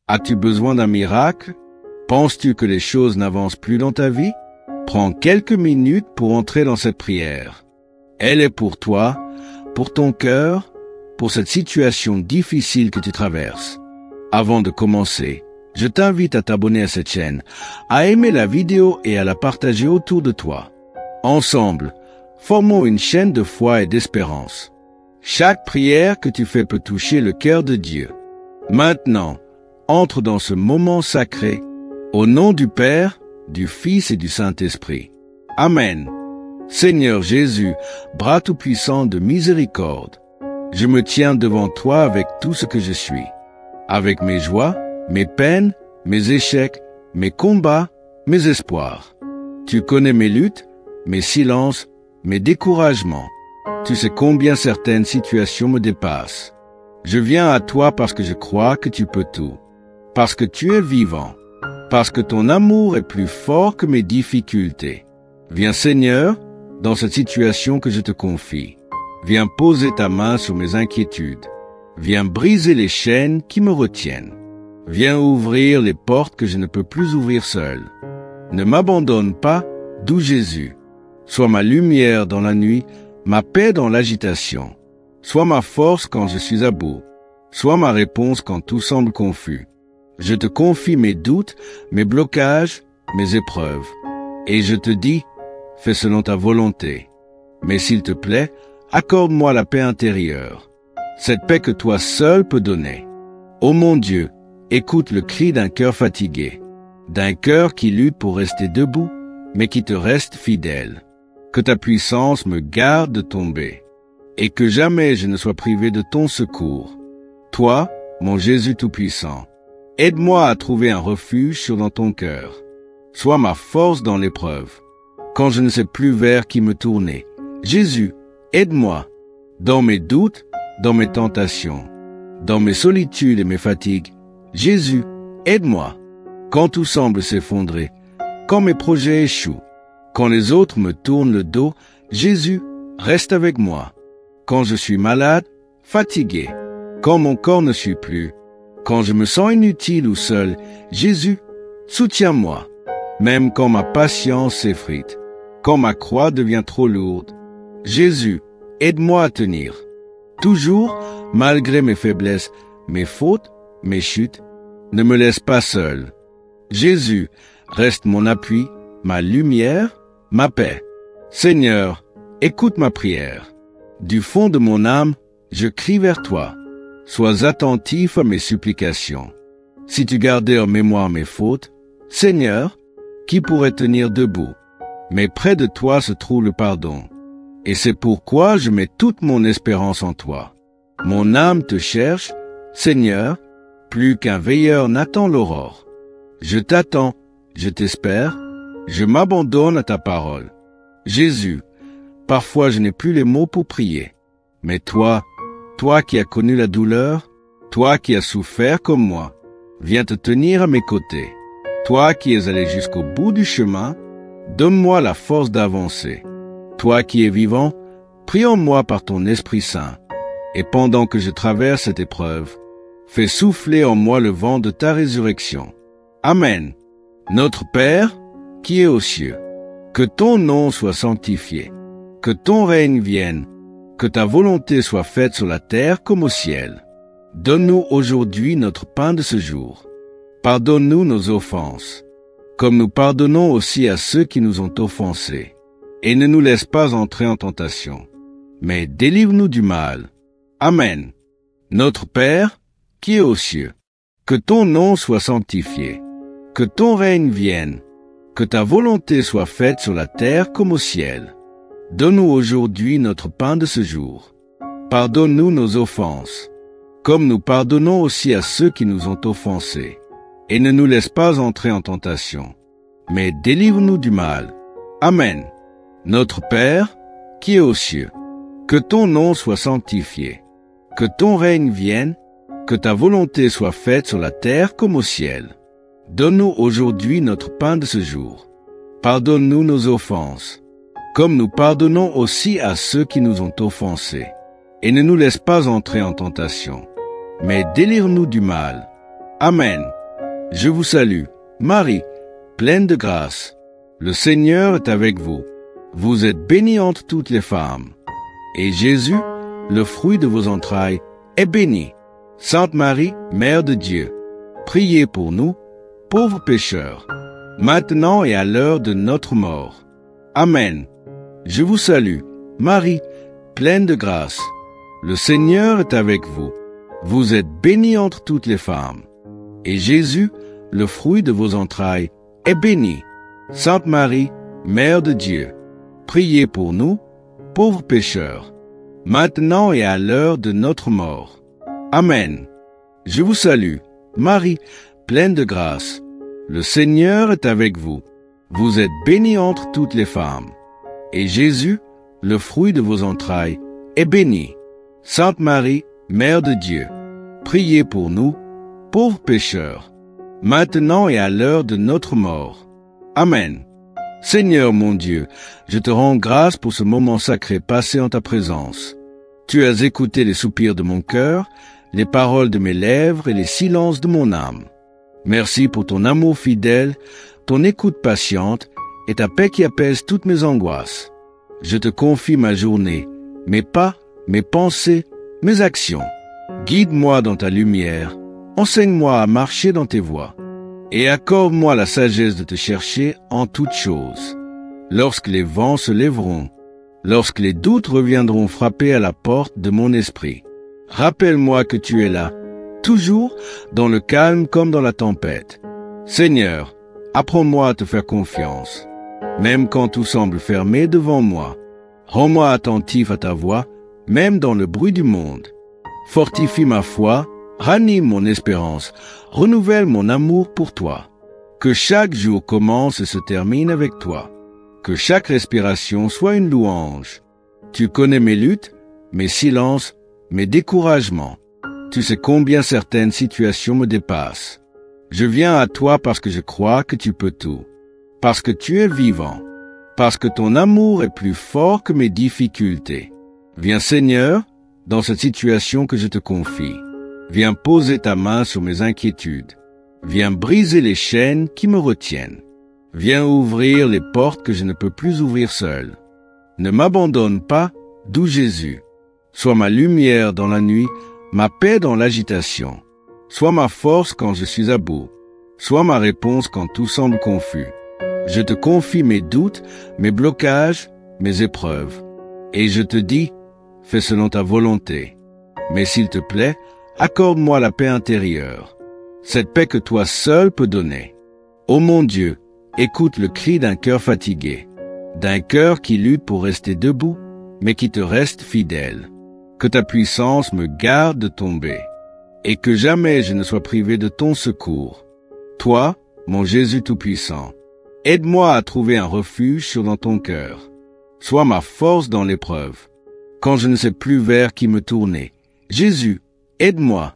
As-tu besoin d'un miracle? Penses-tu que les choses n'avancent plus dans ta vie? Prends quelques minutes pour entrer dans cette prière. Elle est pour toi, pour ton cœur, pour cette situation difficile que tu traverses. Avant de commencer, je t'invite à t'abonner à cette chaîne, à aimer la vidéo et à la partager autour de toi. Ensemble, formons une chaîne de foi et d'espérance. Chaque prière que tu fais peut toucher le cœur de Dieu. Maintenant, entre dans ce moment sacré, au nom du Père, du Fils et du Saint-Esprit. Amen. Seigneur Jésus, bras tout-puissant de miséricorde, je me tiens devant toi avec tout ce que je suis, avec mes joies, mes peines, mes échecs, mes combats, mes espoirs. Tu connais mes luttes, mes silences, mes découragements. Tu sais combien certaines situations me dépassent. Je viens à toi parce que je crois que tu peux tout, parce que tu es vivant, parce que ton amour est plus fort que mes difficultés. Viens Seigneur, dans cette situation que je te confie. Viens poser ta main sur mes inquiétudes. Viens briser les chaînes qui me retiennent. Viens ouvrir les portes que je ne peux plus ouvrir seul. Ne m'abandonne pas, doux Jésus. Sois ma lumière dans la nuit, ma paix dans l'agitation. Sois ma force quand je suis à bout. Sois ma réponse quand tout semble confus. Je te confie mes doutes, mes blocages, mes épreuves. Et je te dis, fais selon ta volonté. Mais s'il te plaît, accorde-moi la paix intérieure. Cette paix que toi seul peux donner. Ô mon Dieu, écoute le cri d'un cœur fatigué, d'un cœur qui lutte pour rester debout, mais qui te reste fidèle. Que ta puissance me garde de tomber, et que jamais je ne sois privé de ton secours. Toi, mon Jésus tout-puissant, aide-moi à trouver un refuge dans ton cœur. Sois ma force dans l'épreuve, quand je ne sais plus vers qui me tourner. Jésus, aide-moi, dans mes doutes, dans mes tentations, dans mes solitudes et mes fatigues. Jésus, aide-moi, quand tout semble s'effondrer, quand mes projets échouent, quand les autres me tournent le dos. Jésus, reste avec moi. Quand je suis malade, fatigué, quand mon corps ne suit plus, quand je me sens inutile ou seul, Jésus, soutiens-moi. Même quand ma patience s'effrite, quand ma croix devient trop lourde, Jésus, aide-moi à tenir. Toujours, malgré mes faiblesses, mes fautes, mes chutes, ne me laisse pas seul. Jésus, reste mon appui, ma lumière, ma paix. Seigneur, écoute ma prière. Du fond de mon âme, je crie vers toi. Sois attentif à mes supplications. Si tu gardais en mémoire mes fautes, Seigneur, qui pourrait tenir debout? Mais près de toi se trouve le pardon. Et c'est pourquoi je mets toute mon espérance en toi. Mon âme te cherche, Seigneur, plus qu'un veilleur n'attend l'aurore. Je t'attends, je t'espère, je m'abandonne à ta parole. Jésus, parfois je n'ai plus les mots pour prier. Mais toi qui as connu la douleur, toi qui as souffert comme moi, viens te tenir à mes côtés. Toi qui es allé jusqu'au bout du chemin, donne-moi la force d'avancer. Toi qui es vivant, prie en moi par ton Esprit Saint. Et pendant que je traverse cette épreuve, fais souffler en moi le vent de ta résurrection. Amen. Notre Père, qui es aux cieux, que ton nom soit sanctifié, que ton règne vienne, que ta volonté soit faite sur la terre comme au ciel. Donne-nous aujourd'hui notre pain de ce jour. Pardonne-nous nos offenses, comme nous pardonnons aussi à ceux qui nous ont offensés. Et ne nous laisse pas entrer en tentation, mais délivre-nous du mal. Amen. Notre Père, qui es aux cieux, que ton nom soit sanctifié, que ton règne vienne, que ta volonté soit faite sur la terre comme au ciel. Donne-nous aujourd'hui notre pain de ce jour. Pardonne-nous nos offenses, comme nous pardonnons aussi à ceux qui nous ont offensés. Et ne nous laisse pas entrer en tentation, mais délivre-nous du mal. Amen. Notre Père, qui es aux cieux, que ton nom soit sanctifié, que ton règne vienne, que ta volonté soit faite sur la terre comme au ciel. Donne-nous aujourd'hui notre pain de ce jour. Pardonne-nous nos offenses, comme nous pardonnons aussi à ceux qui nous ont offensés. Et ne nous laisse pas entrer en tentation, mais délivre-nous du mal. Amen. Je vous salue, Marie, pleine de grâce. Le Seigneur est avec vous. Vous êtes bénie entre toutes les femmes. Et Jésus, le fruit de vos entrailles, est béni. Sainte Marie, Mère de Dieu, priez pour nous, pauvres pécheurs, maintenant et à l'heure de notre mort. Amen. Je vous salue, Marie, pleine de grâce. Le Seigneur est avec vous. Vous êtes bénie entre toutes les femmes. Et Jésus, le fruit de vos entrailles, est béni. Sainte Marie, Mère de Dieu, priez pour nous, pauvres pécheurs, maintenant et à l'heure de notre mort. Amen. Je vous salue, Marie, pleine de grâce. Le Seigneur est avec vous. Vous êtes bénie entre toutes les femmes. Et Jésus, le fruit de vos entrailles, est béni. Sainte Marie, Mère de Dieu, priez pour nous, pauvres pécheurs, maintenant et à l'heure de notre mort. Amen. Seigneur mon Dieu, je te rends grâce pour ce moment sacré passé en ta présence. Tu as écouté les soupirs de mon cœur, les paroles de mes lèvres et les silences de mon âme. Merci pour ton amour fidèle, ton écoute patiente et ta paix qui apaise toutes mes angoisses. Je te confie ma journée, mes pas, mes pensées, mes actions. Guide-moi dans ta lumière, enseigne-moi à marcher dans tes voies, et accorde-moi la sagesse de te chercher en toutes choses. Lorsque les vents se lèveront, lorsque les doutes reviendront frapper à la porte de mon esprit, rappelle-moi que tu es là, toujours dans le calme comme dans la tempête. Seigneur, apprends-moi à te faire confiance, même quand tout semble fermé devant moi. Rends-moi attentif à ta voix, même dans le bruit du monde. Fortifie ma foi, ranime mon espérance, renouvelle mon amour pour toi. Que chaque jour commence et se termine avec toi. Que chaque respiration soit une louange. Tu connais mes luttes, mes silences, mes découragements. Tu sais combien certaines situations me dépassent. Je viens à toi parce que je crois que tu peux tout. Parce que tu es vivant. Parce que ton amour est plus fort que mes difficultés. Viens Seigneur, dans cette situation que je te confie. Viens poser ta main sur mes inquiétudes. Viens briser les chaînes qui me retiennent. Viens ouvrir les portes que je ne peux plus ouvrir seul. Ne m'abandonne pas, doux Jésus. Sois ma lumière dans la nuit, ma paix dans l'agitation. Sois ma force quand je suis à bout. Sois ma réponse quand tout semble confus. Je te confie mes doutes, mes blocages, mes épreuves. Et je te dis, fais selon ta volonté. Mais s'il te plaît, accorde-moi la paix intérieure, cette paix que toi seul peux donner. Ô mon Dieu, écoute le cri d'un cœur fatigué, d'un cœur qui lutte pour rester debout, mais qui te reste fidèle. Que ta puissance me garde de tomber, et que jamais je ne sois privé de ton secours. Toi, mon Jésus tout-puissant, aide-moi à trouver un refuge dans ton cœur. Sois ma force dans l'épreuve, quand je ne sais plus vers qui me tourner. Jésus, aide-moi,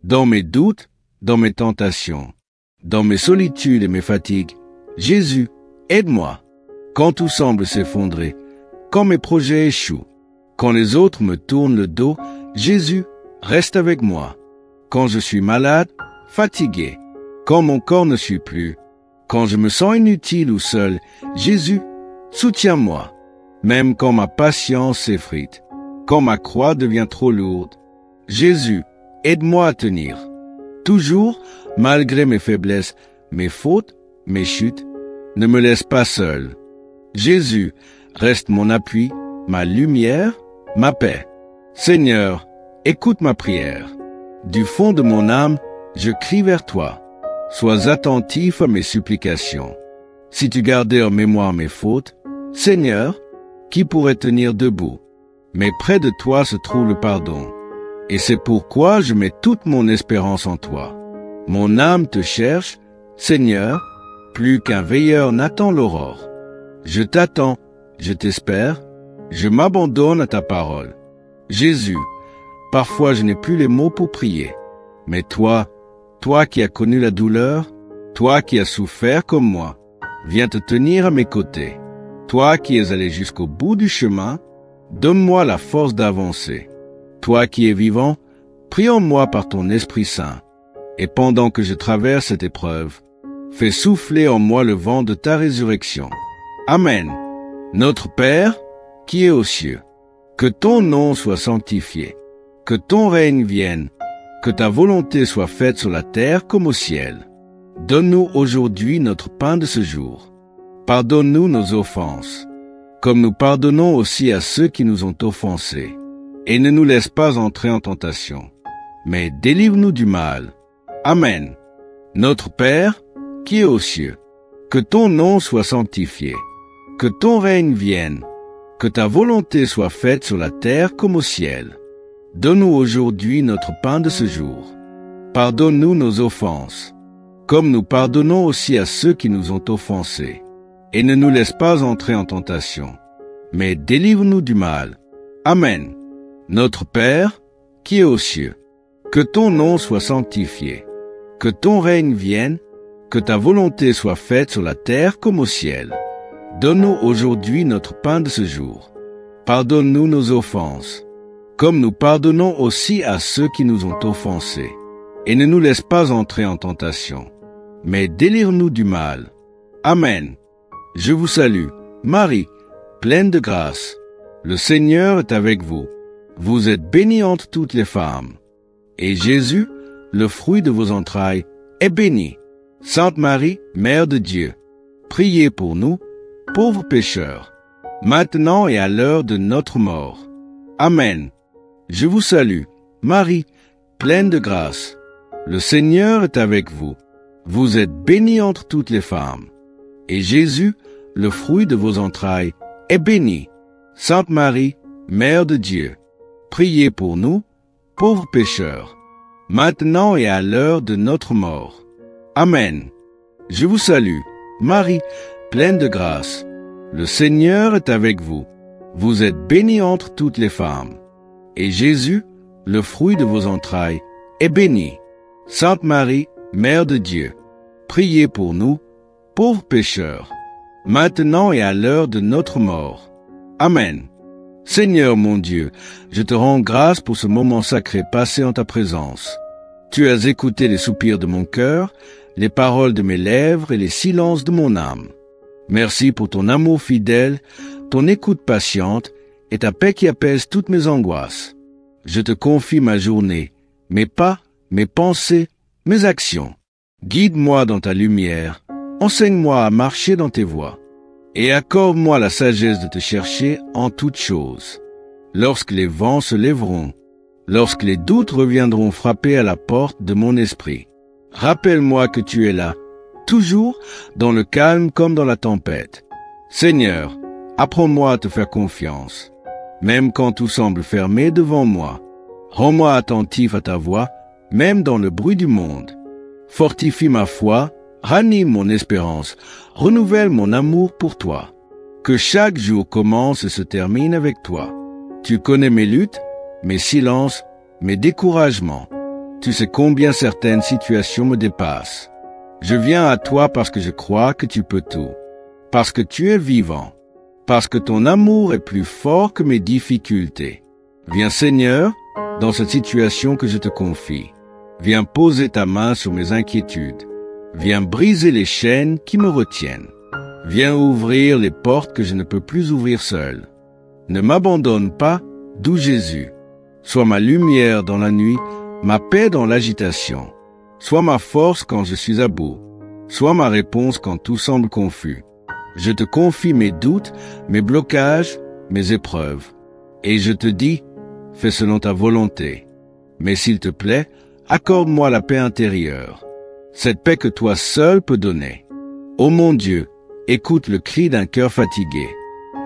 dans mes doutes, dans mes tentations, dans mes solitudes et mes fatigues. Jésus, aide-moi, quand tout semble s'effondrer, quand mes projets échouent, quand les autres me tournent le dos. Jésus, reste avec moi. Quand je suis malade, fatigué, quand mon corps ne suit plus, quand je me sens inutile ou seul, Jésus, soutiens-moi, même quand ma patience s'effrite, quand ma croix devient trop lourde. Jésus, aide-moi à tenir. Toujours, malgré mes faiblesses, mes fautes, mes chutes, ne me laisse pas seul. Jésus, reste mon appui, ma lumière, ma paix. Seigneur, écoute ma prière. Du fond de mon âme, je crie vers toi. Sois attentif à mes supplications. Si tu gardais en mémoire mes fautes, Seigneur, qui pourrait tenir debout? Mais près de toi se trouve le pardon. Et c'est pourquoi je mets toute mon espérance en toi. Mon âme te cherche, Seigneur, plus qu'un veilleur n'attend l'aurore. Je t'attends, je t'espère, je m'abandonne à ta parole. Jésus, parfois je n'ai plus les mots pour prier. Mais toi qui as connu la douleur, toi qui as souffert comme moi, viens te tenir à mes côtés. Toi qui es allé jusqu'au bout du chemin, donne-moi la force d'avancer. Toi qui es vivant, prie en moi par ton Esprit Saint. Et pendant que je traverse cette épreuve, fais souffler en moi le vent de ta résurrection. Amen. Notre Père, qui es aux cieux, que ton nom soit sanctifié, que ton règne vienne, que ta volonté soit faite sur la terre comme au ciel. Donne-nous aujourd'hui notre pain de ce jour. Pardonne-nous nos offenses, comme nous pardonnons aussi à ceux qui nous ont offensés. Et ne nous laisse pas entrer en tentation, mais délivre-nous du mal. Amen. Notre Père, qui est aux cieux, que ton nom soit sanctifié, que ton règne vienne, que ta volonté soit faite sur la terre comme au ciel. Donne-nous aujourd'hui notre pain de ce jour. Pardonne-nous nos offenses, comme nous pardonnons aussi à ceux qui nous ont offensés. Et ne nous laisse pas entrer en tentation, mais délivre-nous du mal. Amen. Notre Père, qui est aux cieux, que ton nom soit sanctifié, que ton règne vienne, que ta volonté soit faite sur la terre comme au ciel. Donne-nous aujourd'hui notre pain de ce jour. Pardonne-nous nos offenses, comme nous pardonnons aussi à ceux qui nous ont offensés. Et ne nous laisse pas entrer en tentation, mais délivre-nous du mal. Amen. Je vous salue, Marie, pleine de grâce. Le Seigneur est avec vous. Vous êtes bénie entre toutes les femmes. Et Jésus, le fruit de vos entrailles, est béni. Sainte Marie, Mère de Dieu, priez pour nous, pauvres pécheurs, maintenant et à l'heure de notre mort. Amen. Je vous salue, Marie, pleine de grâce. Le Seigneur est avec vous. Vous êtes bénie entre toutes les femmes. Et Jésus, le fruit de vos entrailles, est béni. Sainte Marie, Mère de Dieu, priez pour nous, pauvres pécheurs, maintenant et à l'heure de notre mort. Amen. Je vous salue, Marie, pleine de grâce. Le Seigneur est avec vous. Vous êtes bénie entre toutes les femmes. Et Jésus, le fruit de vos entrailles, est béni. Sainte Marie, Mère de Dieu, priez pour nous, pauvres pécheurs, maintenant et à l'heure de notre mort. Amen. Seigneur mon Dieu, je te rends grâce pour ce moment sacré passé en ta présence. Tu as écouté les soupirs de mon cœur, les paroles de mes lèvres et les silences de mon âme. Merci pour ton amour fidèle, ton écoute patiente et ta paix qui apaise toutes mes angoisses. Je te confie ma journée, mes pas, mes pensées, mes actions. Guide-moi dans ta lumière, enseigne-moi à marcher dans tes voies, et accorde-moi la sagesse de te chercher en toutes choses. Lorsque les vents se lèveront, lorsque les doutes reviendront frapper à la porte de mon esprit, rappelle-moi que tu es là, toujours dans le calme comme dans la tempête. Seigneur, apprends-moi à te faire confiance, même quand tout semble fermé devant moi. Rends-moi attentif à ta voix, même dans le bruit du monde. Fortifie ma foi, ranime mon espérance, renouvelle mon amour pour toi. Que chaque jour commence et se termine avec toi. Tu connais mes luttes, mes silences, mes découragements. Tu sais combien certaines situations me dépassent. Je viens à toi parce que je crois que tu peux tout, parce que tu es vivant, parce que ton amour est plus fort que mes difficultés. Viens Seigneur, dans cette situation que je te confie. Viens poser ta main sur mes inquiétudes. Viens briser les chaînes qui me retiennent. Viens ouvrir les portes que je ne peux plus ouvrir seul. Ne m'abandonne pas, doux Jésus. Sois ma lumière dans la nuit, ma paix dans l'agitation. Sois ma force quand je suis à bout. Sois ma réponse quand tout semble confus. Je te confie mes doutes, mes blocages, mes épreuves. Et je te dis, fais selon ta volonté. Mais s'il te plaît, accorde-moi la paix intérieure, cette paix que toi seul peux donner. Ô mon Dieu, écoute le cri d'un cœur fatigué,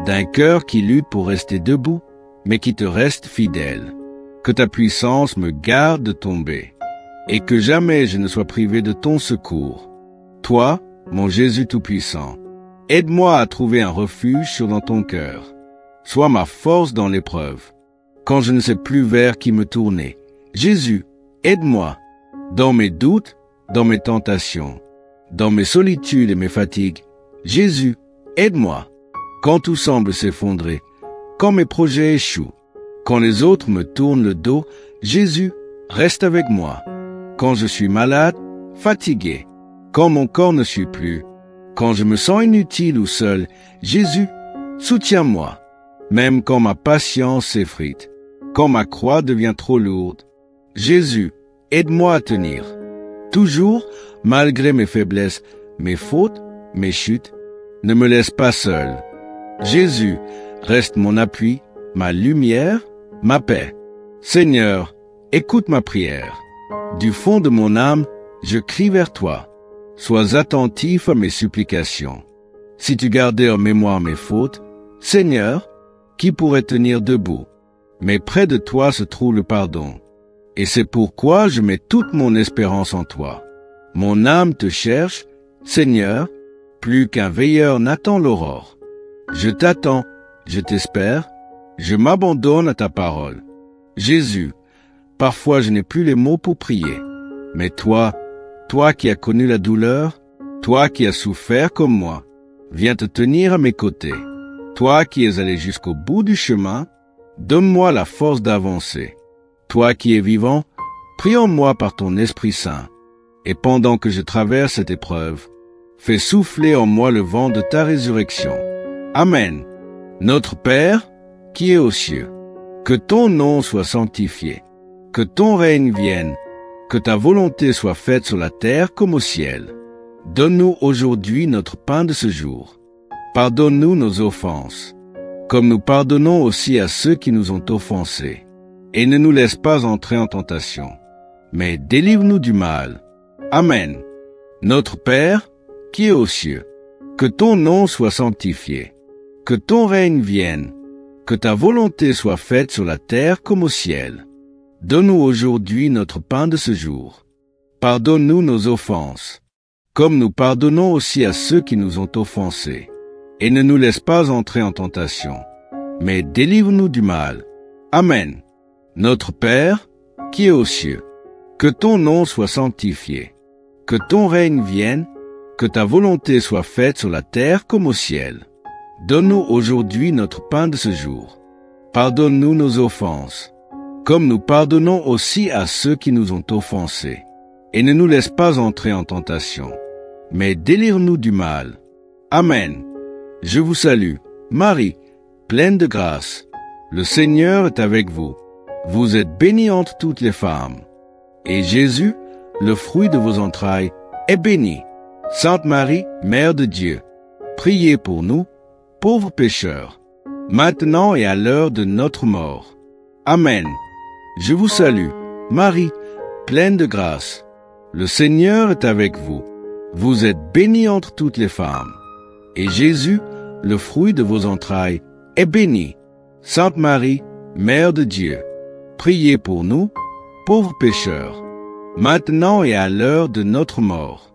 d'un cœur qui lutte pour rester debout, mais qui te reste fidèle. Que ta puissance me garde de tomber, et que jamais je ne sois privé de ton secours. Toi, mon Jésus Tout-Puissant, aide-moi à trouver un refuge dans ton cœur. Sois ma force dans l'épreuve, quand je ne sais plus vers qui me tourner. Jésus, aide-moi, dans mes doutes, dans mes tentations, dans mes solitudes et mes fatigues. Jésus, aide-moi, quand tout semble s'effondrer, quand mes projets échouent, quand les autres me tournent le dos. Jésus, reste avec moi. quand je suis malade, fatigué, quand mon corps ne suit plus, quand je me sens inutile ou seul. Jésus, soutiens-moi, même quand ma patience s'effrite, quand ma croix devient trop lourde. Jésus, aide-moi à tenir. Toujours, malgré mes faiblesses, mes fautes, mes chutes, ne me laisse pas seul. Jésus, reste mon appui, ma lumière, ma paix. Seigneur, écoute ma prière. Du fond de mon âme, je crie vers toi. Sois attentif à mes supplications. Si tu gardais en mémoire mes fautes, Seigneur, qui pourrait tenir debout? Mais près de toi se trouve le pardon. Et c'est pourquoi je mets toute mon espérance en toi. Mon âme te cherche, Seigneur, plus qu'un veilleur n'attend l'aurore. Je t'attends, je t'espère, je m'abandonne à ta parole. Jésus, parfois je n'ai plus les mots pour prier. Mais toi qui as connu la douleur, toi qui as souffert comme moi, viens te tenir à mes côtés. Toi qui es allé jusqu'au bout du chemin, donne-moi la force d'avancer. Toi qui es vivant, prie en moi par ton Esprit Saint. Et pendant que je traverse cette épreuve, fais souffler en moi le vent de ta résurrection. Amen. Notre Père, qui es aux cieux, que ton nom soit sanctifié, que ton règne vienne, que ta volonté soit faite sur la terre comme au ciel. Donne-nous aujourd'hui notre pain de ce jour. Pardonne-nous nos offenses, comme nous pardonnons aussi à ceux qui nous ont offensés. Et ne nous laisse pas entrer en tentation, mais délivre-nous du mal. Amen. Notre Père, qui es aux cieux, que ton nom soit sanctifié, que ton règne vienne, que ta volonté soit faite sur la terre comme au ciel. Donne-nous aujourd'hui notre pain de ce jour. Pardonne-nous nos offenses, comme nous pardonnons aussi à ceux qui nous ont offensés. Et ne nous laisse pas entrer en tentation, mais délivre-nous du mal. Amen. Notre Père, qui es aux cieux, que ton nom soit sanctifié, que ton règne vienne, que ta volonté soit faite sur la terre comme au ciel. Donne-nous aujourd'hui notre pain de ce jour. Pardonne-nous nos offenses, comme nous pardonnons aussi à ceux qui nous ont offensés. Et ne nous laisse pas entrer en tentation, mais délivre-nous du mal. Amen. Je vous salue, Marie, pleine de grâce. Le Seigneur est avec vous. Vous êtes bénie entre toutes les femmes. Et Jésus, le fruit de vos entrailles, est béni. Sainte Marie, Mère de Dieu, priez pour nous, pauvres pécheurs, maintenant et à l'heure de notre mort. Amen. Je vous salue, Marie, pleine de grâce. Le Seigneur est avec vous. Vous êtes bénie entre toutes les femmes. Et Jésus, le fruit de vos entrailles, est béni. Sainte Marie, Mère de Dieu, priez pour nous, pauvres pécheurs, maintenant et à l'heure de notre mort.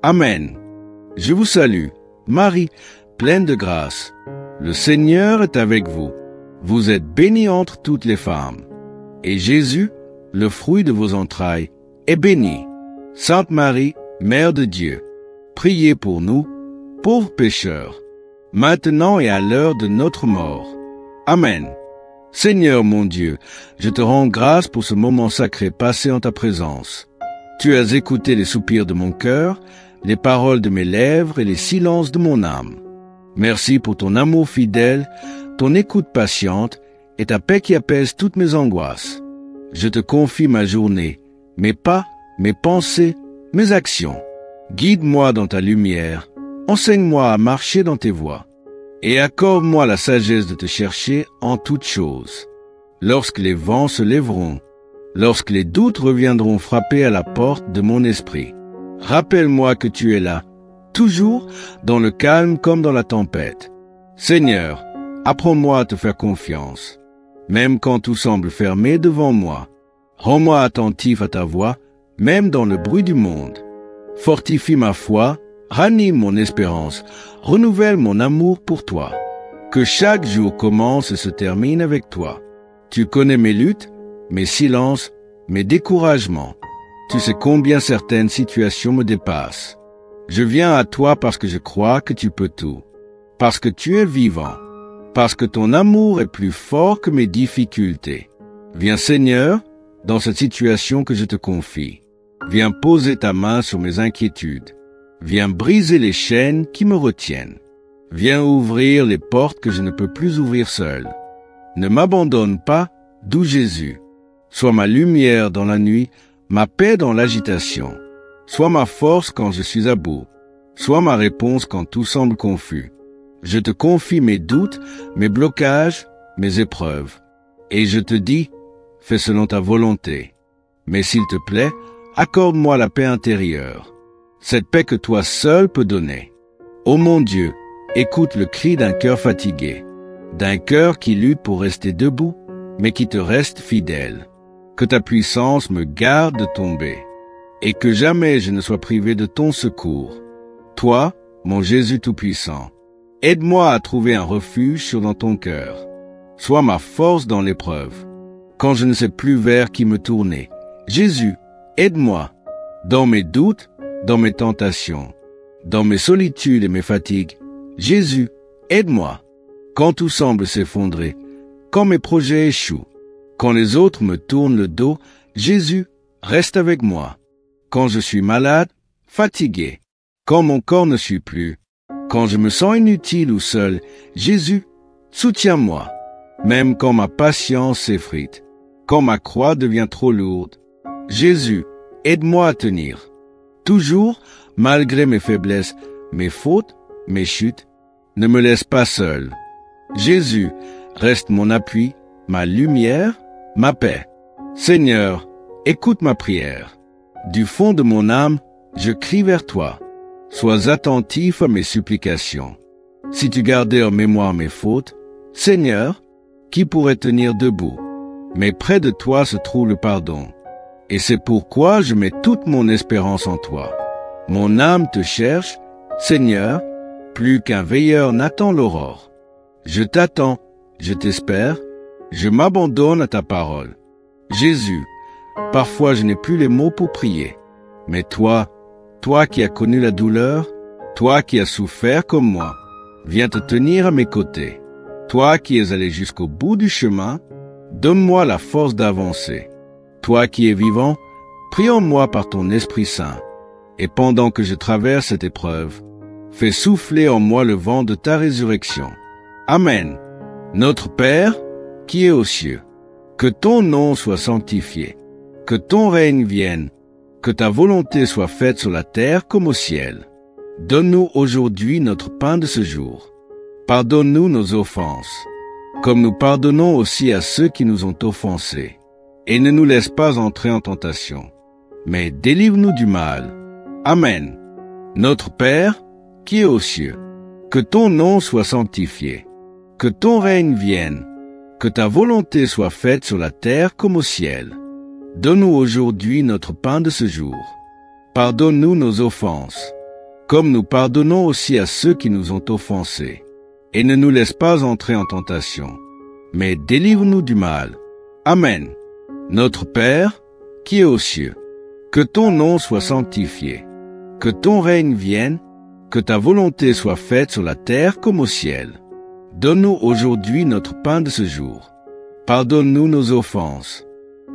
Amen. Je vous salue, Marie, pleine de grâce. Le Seigneur est avec vous. Vous êtes bénie entre toutes les femmes. Et Jésus, le fruit de vos entrailles, est béni. Sainte Marie, Mère de Dieu, priez pour nous, pauvres pécheurs, maintenant et à l'heure de notre mort. Amen. Seigneur mon Dieu, je te rends grâce pour ce moment sacré passé en ta présence. Tu as écouté les soupirs de mon cœur, les paroles de mes lèvres et les silences de mon âme. Merci pour ton amour fidèle, ton écoute patiente et ta paix qui apaise toutes mes angoisses. Je te confie ma journée, mes pas, mes pensées, mes actions. Guide-moi dans ta lumière, enseigne-moi à marcher dans tes voies, et accorde-moi la sagesse de te chercher en toutes choses. Lorsque les vents se lèveront, lorsque les doutes reviendront frapper à la porte de mon esprit, rappelle-moi que tu es là, toujours dans le calme comme dans la tempête. Seigneur, apprends-moi à te faire confiance, même quand tout semble fermé devant moi. Rends-moi attentif à ta voix, même dans le bruit du monde. Fortifie ma foi, ranime mon espérance, renouvelle mon amour pour toi. Que chaque jour commence et se termine avec toi. Tu connais mes luttes, mes silences, mes découragements. Tu sais combien certaines situations me dépassent. Je viens à toi parce que je crois que tu peux tout, parce que tu es vivant, parce que ton amour est plus fort que mes difficultés. Viens Seigneur, dans cette situation que je te confie. Viens poser ta main sur mes inquiétudes. Viens briser les chaînes qui me retiennent. Viens ouvrir les portes que je ne peux plus ouvrir seul. Ne m'abandonne pas, doux Jésus. Sois ma lumière dans la nuit, ma paix dans l'agitation. Sois ma force quand je suis à bout. Sois ma réponse quand tout semble confus. Je te confie mes doutes, mes blocages, mes épreuves. Et je te dis, fais selon ta volonté. Mais s'il te plaît, accorde-moi la paix intérieure. Cette paix que toi seul peux donner. Ô mon Dieu, écoute le cri d'un cœur fatigué, d'un cœur qui lutte pour rester debout, mais qui te reste fidèle. Que ta puissance me garde de tomber, et que jamais je ne sois privé de ton secours. Toi, mon Jésus Tout-Puissant, aide-moi à trouver un refuge dans ton cœur. Sois ma force dans l'épreuve, quand je ne sais plus vers qui me tourner. Jésus, aide-moi, dans mes doutes, dans mes tentations, dans mes solitudes et mes fatigues. Jésus, aide-moi, quand tout semble s'effondrer, quand mes projets échouent, quand les autres me tournent le dos. Jésus, reste avec moi. Quand je suis malade, fatigué, quand mon corps ne suit plus, quand je me sens inutile ou seul, Jésus, soutiens-moi. Même quand ma patience s'effrite, quand ma croix devient trop lourde. Jésus, aide-moi à tenir. Toujours, malgré mes faiblesses, mes fautes, mes chutes, ne me laisse pas seul. Jésus, reste mon appui, ma lumière, ma paix. Seigneur, écoute ma prière. Du fond de mon âme, je crie vers toi. Sois attentif à mes supplications. Si tu gardais en mémoire mes fautes, Seigneur, qui pourrait tenir debout? Mais près de toi se trouve le pardon. Et c'est pourquoi je mets toute mon espérance en toi. Mon âme te cherche, Seigneur, plus qu'un veilleur n'attend l'aurore. Je t'attends, je t'espère, je m'abandonne à ta parole. Jésus, parfois je n'ai plus les mots pour prier. Mais toi qui as connu la douleur, toi qui as souffert comme moi, viens te tenir à mes côtés. Toi qui es allé jusqu'au bout du chemin, donne-moi la force d'avancer. Toi qui es vivant, prie en moi par ton Esprit Saint. Et pendant que je traverse cette épreuve, fais souffler en moi le vent de ta résurrection. Amen. Notre Père, qui es aux cieux, que ton nom soit sanctifié, que ton règne vienne, que ta volonté soit faite sur la terre comme au ciel. Donne-nous aujourd'hui notre pain de ce jour. Pardonne-nous nos offenses, comme nous pardonnons aussi à ceux qui nous ont offensés. Et ne nous laisse pas entrer en tentation, mais délivre-nous du mal. Amen. Notre Père, qui es aux cieux, que ton nom soit sanctifié, que ton règne vienne, que ta volonté soit faite sur la terre comme au ciel. Donne-nous aujourd'hui notre pain de ce jour. Pardonne-nous nos offenses, comme nous pardonnons aussi à ceux qui nous ont offensés. Et ne nous laisse pas entrer en tentation, mais délivre-nous du mal. Amen. Notre Père, qui es aux cieux, que ton nom soit sanctifié, que ton règne vienne, que ta volonté soit faite sur la terre comme au ciel. Donne-nous aujourd'hui notre pain de ce jour. Pardonne-nous nos offenses,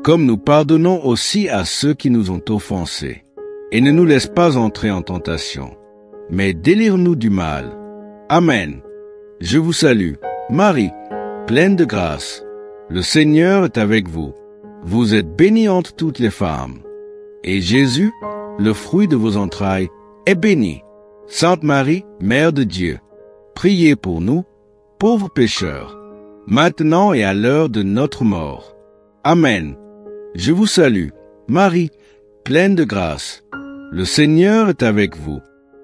comme nous pardonnons aussi à ceux qui nous ont offensés. Et ne nous laisse pas entrer en tentation, mais délivre-nous du mal. Amen. Je vous salue, Marie, pleine de grâce. Le Seigneur est avec vous. Vous êtes bénie entre toutes les femmes. Et Jésus, le fruit de vos entrailles, est béni. Sainte Marie, Mère de Dieu, priez pour nous, pauvres pécheurs, maintenant et à l'heure de notre mort. Amen. Je vous salue, Marie, pleine de grâce. Le Seigneur est avec vous.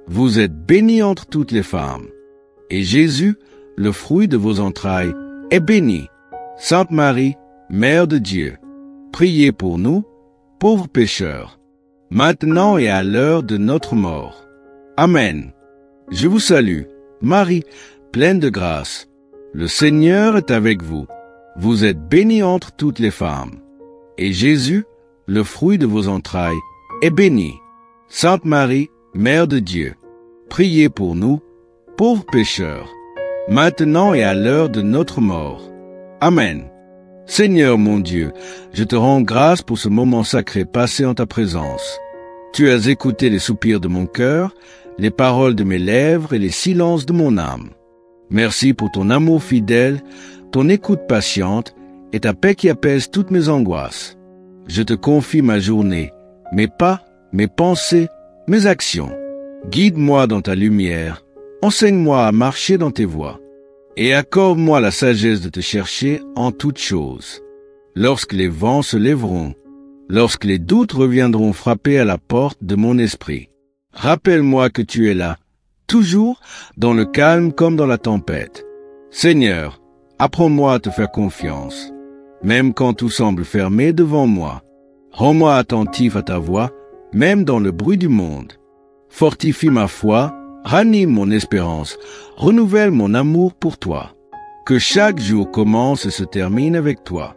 Vous êtes bénie entre toutes les femmes. Et Jésus, le fruit de vos entrailles, est béni. Sainte Marie, Mère de Dieu, priez pour nous, pauvres pécheurs, maintenant et à l'heure de notre mort. Amen. Je vous salue, Marie, pleine de grâce. Le Seigneur est avec vous. Vous êtes bénie entre toutes les femmes. Et Jésus, le fruit de vos entrailles, est béni. Sainte Marie, Mère de Dieu, priez pour nous, pauvres pécheurs, maintenant et à l'heure de notre mort. Amen. Seigneur mon Dieu, je te rends grâce pour ce moment sacré passé en ta présence. Tu as écouté les soupirs de mon cœur, les paroles de mes lèvres et les silences de mon âme. Merci pour ton amour fidèle, ton écoute patiente et ta paix qui apaise toutes mes angoisses. Je te confie ma journée, mes pas, mes pensées, mes actions. Guide-moi dans ta lumière, enseigne-moi à marcher dans tes voies, et accorde-moi la sagesse de te chercher en toutes choses. Lorsque les vents se lèveront, lorsque les doutes reviendront frapper à la porte de mon esprit, rappelle-moi que tu es là, toujours dans le calme comme dans la tempête. Seigneur, apprends-moi à te faire confiance, même quand tout semble fermé devant moi. Rends-moi attentif à ta voix, même dans le bruit du monde. Fortifie ma foi, ranime mon espérance, renouvelle mon amour pour toi. Que chaque jour commence et se termine avec toi.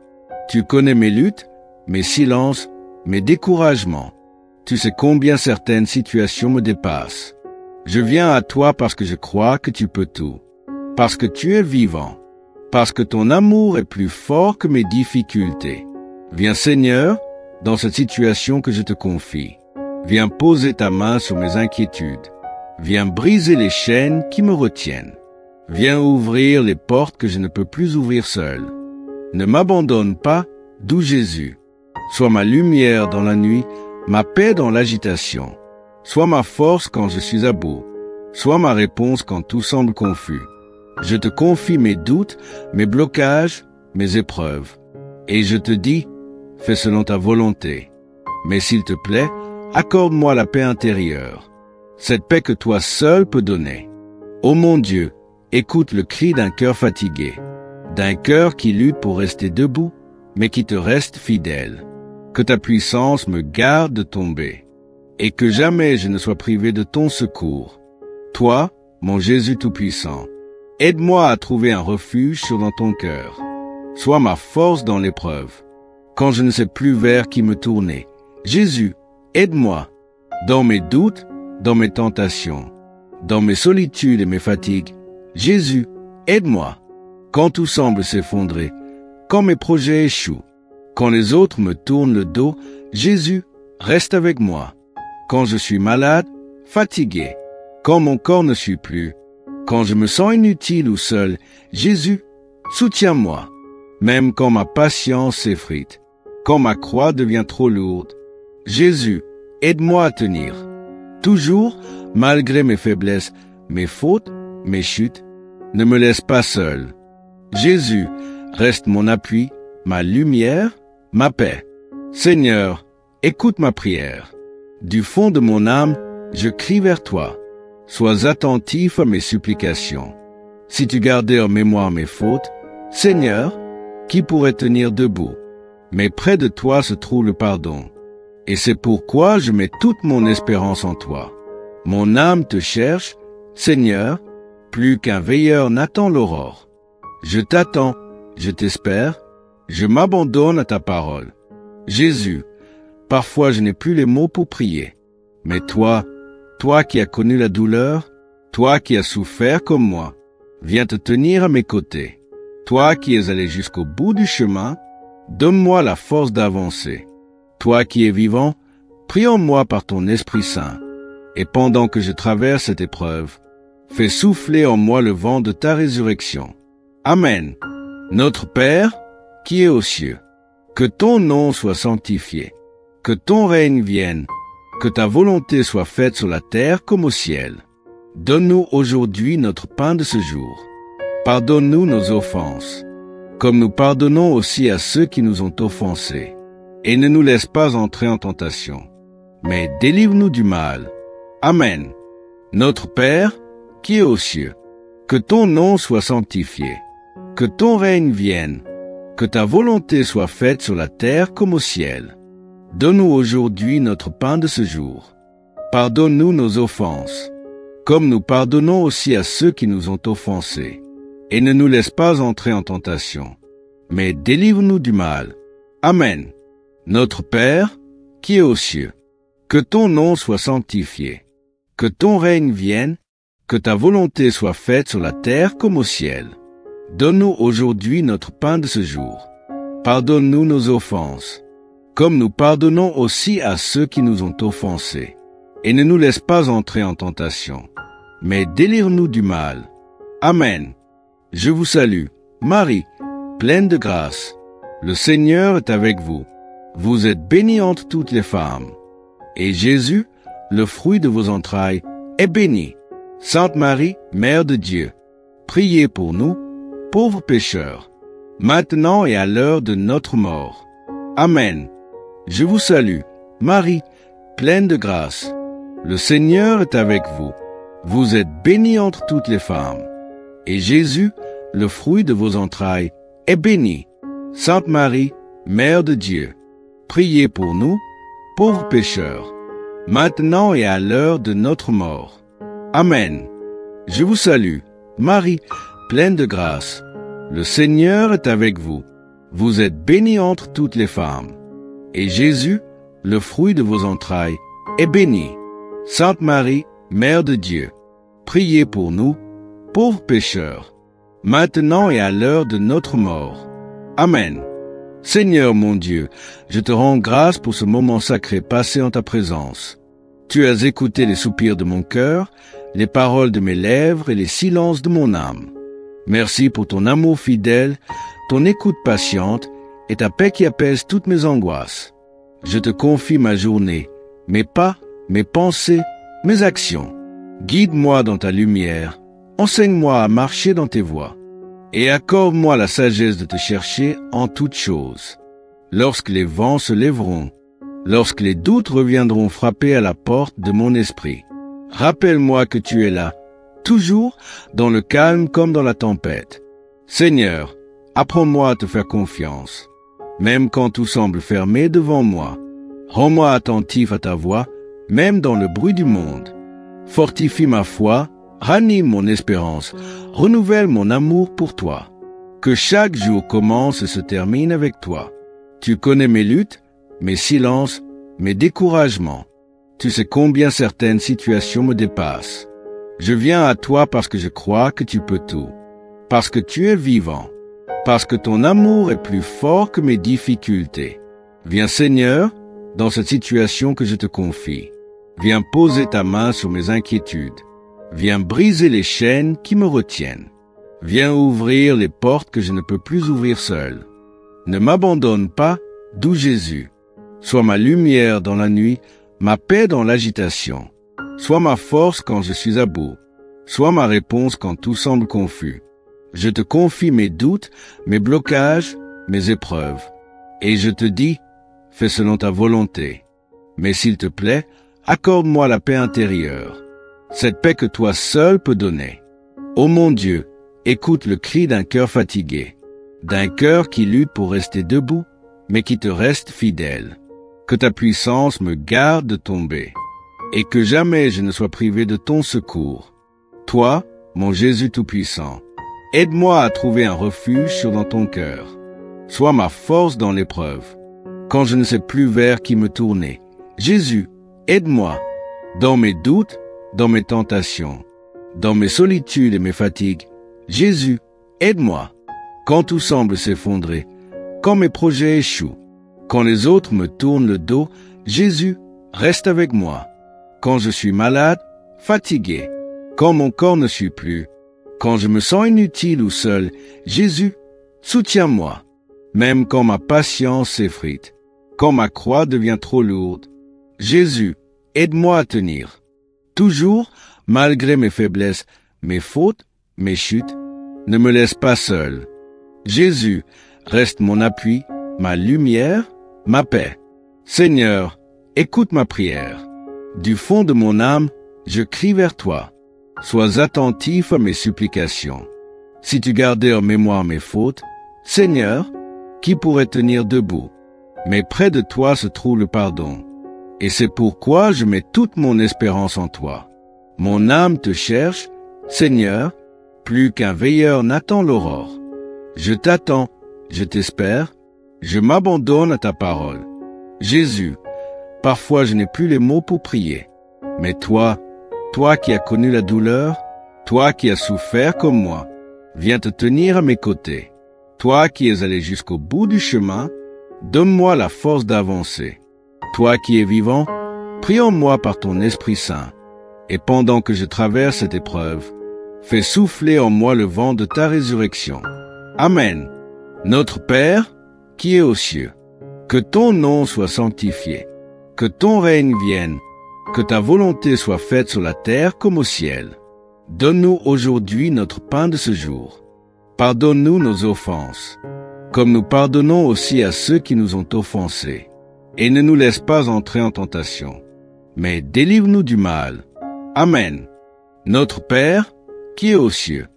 Tu connais mes luttes, mes silences, mes découragements. Tu sais combien certaines situations me dépassent. Je viens à toi parce que je crois que tu peux tout. Parce que tu es vivant. Parce que ton amour est plus fort que mes difficultés. Viens Seigneur, dans cette situation que je te confie. Viens poser ta main sur mes inquiétudes. Viens briser les chaînes qui me retiennent. Viens ouvrir les portes que je ne peux plus ouvrir seul. Ne m'abandonne pas, doux Jésus. Sois ma lumière dans la nuit, ma paix dans l'agitation. Sois ma force quand je suis à bout. Sois ma réponse quand tout semble confus. Je te confie mes doutes, mes blocages, mes épreuves. Et je te dis, fais selon ta volonté. Mais s'il te plaît, accorde-moi la paix intérieure, cette paix que toi seul peux donner. Ô mon Dieu, écoute le cri d'un cœur fatigué, d'un cœur qui lutte pour rester debout, mais qui te reste fidèle. Que ta puissance me garde de tomber, et que jamais je ne sois privé de ton secours. Toi, mon Jésus tout-puissant, aide-moi à trouver un refuge dans ton cœur. Sois ma force dans l'épreuve, quand je ne sais plus vers qui me tourner. Jésus, aide-moi, dans mes doutes, dans mes tentations, dans mes solitudes et mes fatigues. Jésus, aide-moi, quand tout semble s'effondrer, quand mes projets échouent, quand les autres me tournent le dos. Jésus, reste avec moi. Quand je suis malade, fatigué, quand mon corps ne suit plus, quand je me sens inutile ou seul, Jésus, soutiens-moi, même quand ma patience s'effrite, quand ma croix devient trop lourde. Jésus, aide-moi à tenir. Toujours, malgré mes faiblesses, mes fautes, mes chutes, ne me laisse pas seul. Jésus, reste mon appui, ma lumière, ma paix. Seigneur, écoute ma prière. Du fond de mon âme, je crie vers toi. Sois attentif à mes supplications. Si tu gardais en mémoire mes fautes, Seigneur, qui pourrait tenir debout? Mais près de toi se trouve le pardon. Et c'est pourquoi je mets toute mon espérance en toi. Mon âme te cherche, Seigneur, plus qu'un veilleur n'attend l'aurore. Je t'attends, je t'espère, je m'abandonne à ta parole. Jésus, parfois je n'ai plus les mots pour prier. Mais toi qui as connu la douleur, toi qui as souffert comme moi, viens te tenir à mes côtés. Toi qui es allé jusqu'au bout du chemin, donne-moi la force d'avancer. Toi qui es vivant, prie en moi par ton Esprit Saint. Et pendant que je traverse cette épreuve, fais souffler en moi le vent de ta résurrection. Amen. Notre Père, qui es aux cieux, que ton nom soit sanctifié, que ton règne vienne, que ta volonté soit faite sur la terre comme au ciel. Donne-nous aujourd'hui notre pain de ce jour. Pardonne-nous nos offenses, comme nous pardonnons aussi à ceux qui nous ont offensés. Et ne nous laisse pas entrer en tentation, mais délivre-nous du mal. Amen. Notre Père, qui es aux cieux, que ton nom soit sanctifié, que ton règne vienne, que ta volonté soit faite sur la terre comme au ciel. Donne-nous aujourd'hui notre pain de ce jour. Pardonne-nous nos offenses, comme nous pardonnons aussi à ceux qui nous ont offensés. Et ne nous laisse pas entrer en tentation, mais délivre-nous du mal. Amen. Notre Père, qui es aux cieux, que ton nom soit sanctifié, que ton règne vienne, que ta volonté soit faite sur la terre comme au ciel. Donne-nous aujourd'hui notre pain de ce jour. Pardonne-nous nos offenses, comme nous pardonnons aussi à ceux qui nous ont offensés. Et ne nous laisse pas entrer en tentation, mais délivre-nous du mal. Amen. Je vous salue, Marie, pleine de grâce. Le Seigneur est avec vous. Vous êtes bénie entre toutes les femmes. Et Jésus, le fruit de vos entrailles, est béni. Sainte Marie, Mère de Dieu, priez pour nous, pauvres pécheurs, maintenant et à l'heure de notre mort. Amen. Je vous salue, Marie, pleine de grâce. Le Seigneur est avec vous. Vous êtes bénie entre toutes les femmes. Et Jésus, le fruit de vos entrailles, est béni. Sainte Marie, Mère de Dieu, priez pour nous, pauvres pécheurs, maintenant et à l'heure de notre mort. Amen. Je vous salue, Marie, pleine de grâce. Le Seigneur est avec vous. Vous êtes bénie entre toutes les femmes. Et Jésus, le fruit de vos entrailles, est béni. Sainte Marie, Mère de Dieu, priez pour nous, pauvres pécheurs, maintenant et à l'heure de notre mort. Amen. Seigneur mon Dieu, je te rends grâce pour ce moment sacré passé en ta présence. Tu as écouté les soupirs de mon cœur, les paroles de mes lèvres et les silences de mon âme. Merci pour ton amour fidèle, ton écoute patiente et ta paix qui apaise toutes mes angoisses. Je te confie ma journée, mes pas, mes pensées, mes actions. Guide-moi dans ta lumière, enseigne-moi à marcher dans tes voies, et accorde-moi la sagesse de te chercher en toutes choses. Lorsque les vents se lèveront, lorsque les doutes reviendront frapper à la porte de mon esprit, rappelle-moi que tu es là, toujours dans le calme comme dans la tempête. Seigneur, apprends-moi à te faire confiance, même quand tout semble fermé devant moi. Rends-moi attentif à ta voix, même dans le bruit du monde. Fortifie ma foi, ranime mon espérance, renouvelle mon amour pour toi. Que chaque jour commence et se termine avec toi. Tu connais mes luttes, mes silences, mes découragements. Tu sais combien certaines situations me dépassent. Je viens à toi parce que je crois que tu peux tout, parce que tu es vivant, parce que ton amour est plus fort que mes difficultés. Viens Seigneur, dans cette situation que je te confie. Viens poser ta main sur mes inquiétudes. Viens briser les chaînes qui me retiennent. Viens ouvrir les portes que je ne peux plus ouvrir seul. Ne m'abandonne pas, doux Jésus. Sois ma lumière dans la nuit, ma paix dans l'agitation. Sois ma force quand je suis à bout. Sois ma réponse quand tout semble confus. Je te confie mes doutes, mes blocages, mes épreuves. Et je te dis, fais selon ta volonté. Mais s'il te plaît, accorde-moi la paix intérieure, cette paix que toi seul peux donner. Ô mon Dieu, écoute le cri d'un cœur fatigué, d'un cœur qui lutte pour rester debout, mais qui te reste fidèle. Que ta puissance me garde de tomber, et que jamais je ne sois privé de ton secours. Toi, mon Jésus tout-puissant, aide-moi à trouver un refuge dans ton cœur. Sois ma force dans l'épreuve, quand je ne sais plus vers qui me tourner. Jésus, aide-moi, dans mes doutes, dans mes tentations, dans mes solitudes et mes fatigues. Jésus, aide-moi, quand tout semble s'effondrer, quand mes projets échouent, quand les autres me tournent le dos. Jésus, reste avec moi. Quand je suis malade, fatigué, quand mon corps ne suit plus, quand je me sens inutile ou seul, Jésus, soutiens-moi, même quand ma patience s'effrite, quand ma croix devient trop lourde. Jésus, aide-moi à tenir. Toujours, malgré mes faiblesses, mes fautes, mes chutes, ne me laisse pas seul. Jésus, reste mon appui, ma lumière, ma paix. Seigneur, écoute ma prière. Du fond de mon âme, je crie vers toi. Sois attentif à mes supplications. Si tu gardais en mémoire mes fautes, Seigneur, qui pourrait tenir debout? Mais près de toi se trouve le pardon. Et c'est pourquoi je mets toute mon espérance en toi. Mon âme te cherche, Seigneur, plus qu'un veilleur n'attend l'aurore. Je t'attends, je t'espère, je m'abandonne à ta parole. Jésus, parfois je n'ai plus les mots pour prier. Mais toi qui as connu la douleur, toi qui as souffert comme moi, viens te tenir à mes côtés. Toi qui es allé jusqu'au bout du chemin, Donne-moi la force d'avancer. Toi qui es vivant, prie en moi par ton Esprit Saint. Et pendant que je traverse cette épreuve, fais souffler en moi le vent de ta résurrection. Amen. Notre Père, qui es aux cieux, que ton nom soit sanctifié, que ton règne vienne, que ta volonté soit faite sur la terre comme au ciel. Donne-nous aujourd'hui notre pain de ce jour. Pardonne-nous nos offenses, comme nous pardonnons aussi à ceux qui nous ont offensés. Et ne nous laisse pas entrer en tentation, mais délivre-nous du mal. Amen. Notre Père, qui es aux cieux,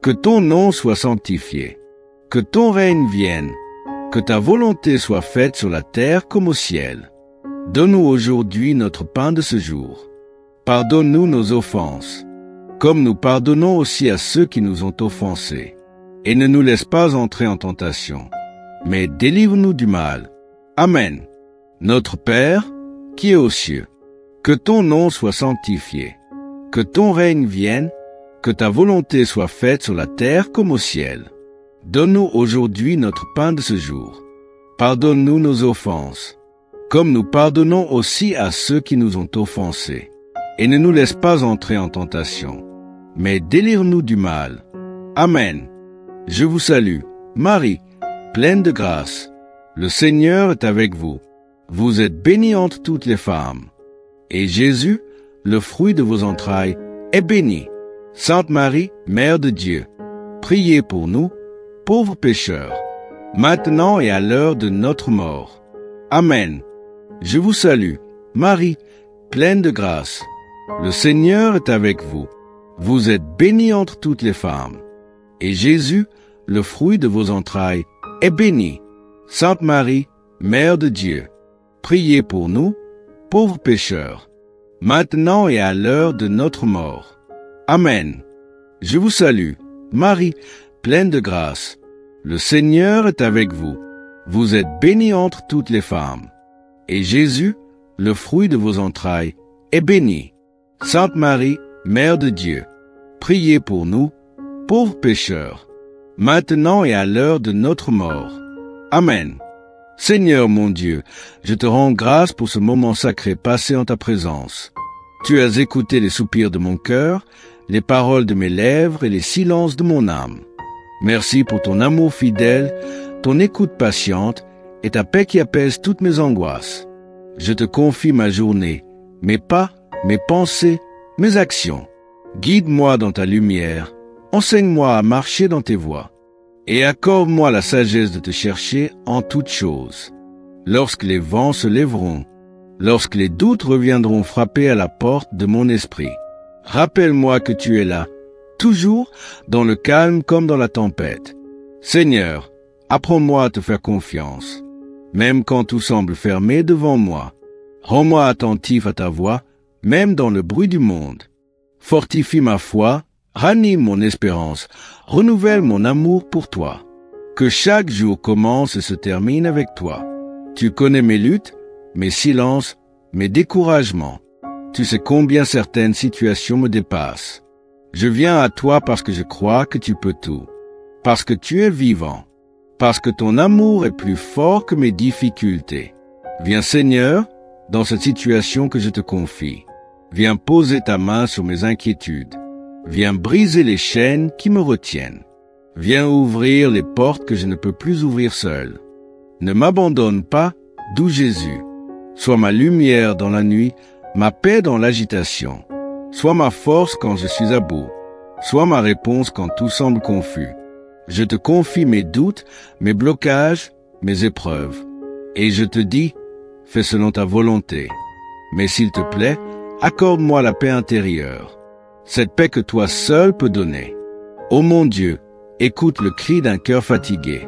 que ton nom soit sanctifié, que ton règne vienne, que ta volonté soit faite sur la terre comme au ciel. Donne-nous aujourd'hui notre pain de ce jour. Pardonne-nous nos offenses, comme nous pardonnons aussi à ceux qui nous ont offensés. Et ne nous laisse pas entrer en tentation, mais délivre-nous du mal. Amen. Notre Père, qui es aux cieux, que ton nom soit sanctifié, que ton règne vienne, que ta volonté soit faite sur la terre comme au ciel. Donne-nous aujourd'hui notre pain de ce jour. Pardonne-nous nos offenses, comme nous pardonnons aussi à ceux qui nous ont offensés. Et ne nous laisse pas entrer en tentation, mais délivre-nous du mal. Amen. Je vous salue, Marie, pleine de grâce. Le Seigneur est avec vous. Vous êtes bénie entre toutes les femmes. Et Jésus, le fruit de vos entrailles, est béni. Sainte Marie, Mère de Dieu, priez pour nous, pauvres pécheurs, maintenant et à l'heure de notre mort. Amen. Je vous salue, Marie, pleine de grâce. Le Seigneur est avec vous. Vous êtes bénie entre toutes les femmes. Et Jésus, le fruit de vos entrailles, est béni. Sainte Marie, Mère de Dieu, priez pour nous, pauvres pécheurs, maintenant et à l'heure de notre mort. Amen. Je vous salue, Marie, pleine de grâce. Le Seigneur est avec vous. Vous êtes bénie entre toutes les femmes. Et Jésus, le fruit de vos entrailles, est béni. Sainte Marie, Mère de Dieu, priez pour nous, pauvres pécheurs, maintenant et à l'heure de notre mort. Amen. Seigneur mon Dieu, je te rends grâce pour ce moment sacré passé en ta présence. Tu as écouté les soupirs de mon cœur, les paroles de mes lèvres et les silences de mon âme. Merci pour ton amour fidèle, ton écoute patiente et ta paix qui apaise toutes mes angoisses. Je te confie ma journée, mes pas, mes pensées, mes actions. Guide-moi dans ta lumière, enseigne-moi à marcher dans tes voies, et accorde-moi la sagesse de te chercher en toutes choses. Lorsque les vents se lèveront, lorsque les doutes reviendront frapper à la porte de mon esprit, rappelle-moi que tu es là, toujours dans le calme comme dans la tempête. Seigneur, apprends-moi à te faire confiance, même quand tout semble fermé devant moi. Rends-moi attentif à ta voix, même dans le bruit du monde. Fortifie ma foi, ranime mon espérance, renouvelle mon amour pour toi. Que chaque jour commence et se termine avec toi. Tu connais mes luttes, mes silences, mes découragements. Tu sais combien certaines situations me dépassent. Je viens à toi parce que je crois que tu peux tout, parce que tu es vivant, parce que ton amour est plus fort que mes difficultés. Viens Seigneur, dans cette situation que je te confie. Viens poser ta main sur mes inquiétudes. Viens briser les chaînes qui me retiennent. Viens ouvrir les portes que je ne peux plus ouvrir seul. Ne m'abandonne pas, doux Jésus. Sois ma lumière dans la nuit, ma paix dans l'agitation. Sois ma force quand je suis à bout. Sois ma réponse quand tout semble confus. Je te confie mes doutes, mes blocages, mes épreuves. Et je te dis, fais selon ta volonté. Mais s'il te plaît, accorde-moi la paix intérieure. Cette paix que toi seul peux donner. Ô mon Dieu, écoute le cri d'un cœur fatigué,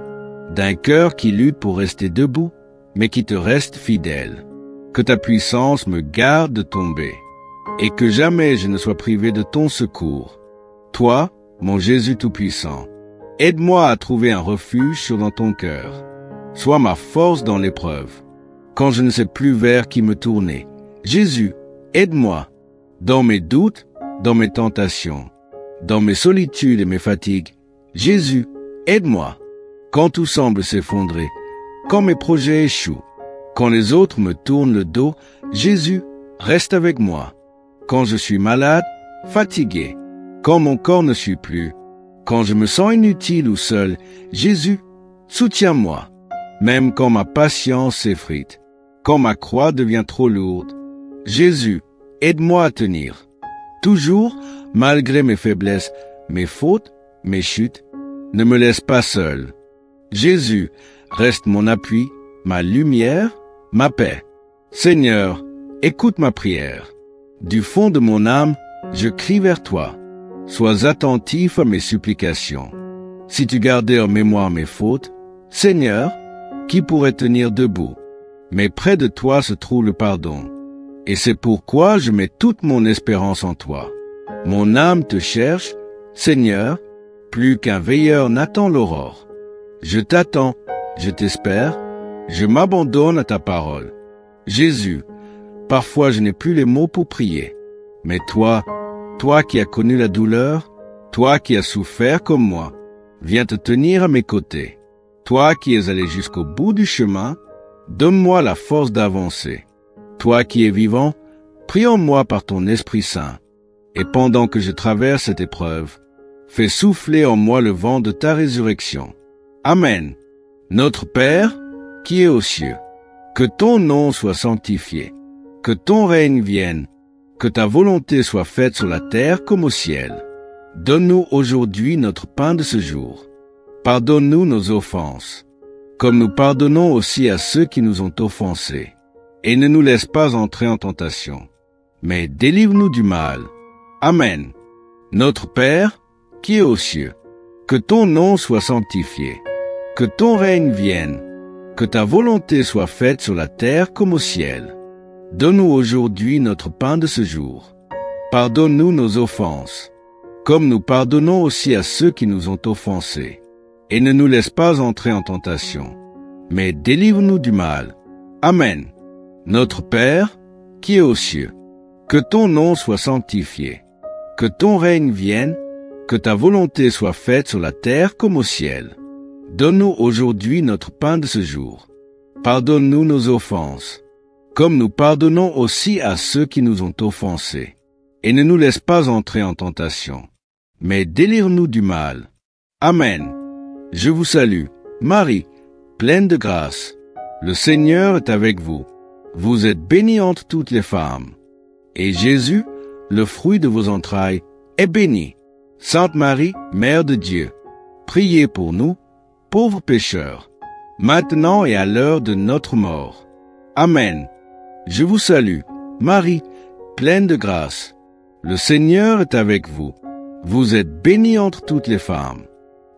d'un cœur qui lutte pour rester debout, mais qui te reste fidèle. Que ta puissance me garde de tomber, et que jamais je ne sois privé de ton secours. Toi, mon Jésus Tout-Puissant, aide-moi à trouver un refuge dans ton cœur. Sois ma force dans l'épreuve, quand je ne sais plus vers qui me tourner. Jésus, aide-moi, dans mes doutes, dans mes tentations, dans mes solitudes et mes fatigues. Jésus, aide-moi. Quand tout semble s'effondrer, quand mes projets échouent, quand les autres me tournent le dos, Jésus, reste avec moi. Quand je suis malade, fatigué, quand mon corps ne suit plus, quand je me sens inutile ou seul, Jésus, soutiens-moi. Même quand ma patience s'effrite, quand ma croix devient trop lourde, Jésus, aide-moi à tenir. Toujours, malgré mes faiblesses, mes fautes, mes chutes, ne me laisse pas seul. Jésus, reste mon appui, ma lumière, ma paix. Seigneur, écoute ma prière. Du fond de mon âme, je crie vers toi. Sois attentif à mes supplications. Si tu gardais en mémoire mes fautes, Seigneur, qui pourrait tenir debout? Mais près de toi se trouve le pardon. Et c'est pourquoi je mets toute mon espérance en toi. Mon âme te cherche, Seigneur, plus qu'un veilleur n'attend l'aurore. Je t'attends, je t'espère, je m'abandonne à ta parole. Jésus, parfois je n'ai plus les mots pour prier. Mais toi qui as connu la douleur, toi qui as souffert comme moi, viens te tenir à mes côtés. Toi qui es allé jusqu'au bout du chemin, donne-moi la force d'avancer. Toi qui es vivant, prie en moi par ton Esprit Saint. Et pendant que je traverse cette épreuve, fais souffler en moi le vent de ta résurrection. Amen. Notre Père, qui es aux cieux, que ton nom soit sanctifié, que ton règne vienne, que ta volonté soit faite sur la terre comme au ciel. Donne-nous aujourd'hui notre pain de ce jour. Pardonne-nous nos offenses, comme nous pardonnons aussi à ceux qui nous ont offensés. Et ne nous laisse pas entrer en tentation, mais délivre-nous du mal. Amen. Notre Père, qui es aux cieux, que ton nom soit sanctifié, que ton règne vienne, que ta volonté soit faite sur la terre comme au ciel. Donne-nous aujourd'hui notre pain de ce jour. Pardonne-nous nos offenses, comme nous pardonnons aussi à ceux qui nous ont offensés. Et ne nous laisse pas entrer en tentation, mais délivre-nous du mal. Amen. Notre Père, qui es aux cieux, que ton nom soit sanctifié, que ton règne vienne, que ta volonté soit faite sur la terre comme au ciel. Donne-nous aujourd'hui notre pain de ce jour. Pardonne-nous nos offenses, comme nous pardonnons aussi à ceux qui nous ont offensés. Et ne nous laisse pas entrer en tentation, mais délivre-nous du mal. Amen. Je vous salue, Marie, pleine de grâce. Le Seigneur est avec vous. Vous êtes bénie entre toutes les femmes. Et Jésus, le fruit de vos entrailles, est béni. Sainte Marie, Mère de Dieu, priez pour nous, pauvres pécheurs, maintenant et à l'heure de notre mort. Amen. Je vous salue, Marie, pleine de grâce. Le Seigneur est avec vous. Vous êtes bénie entre toutes les femmes.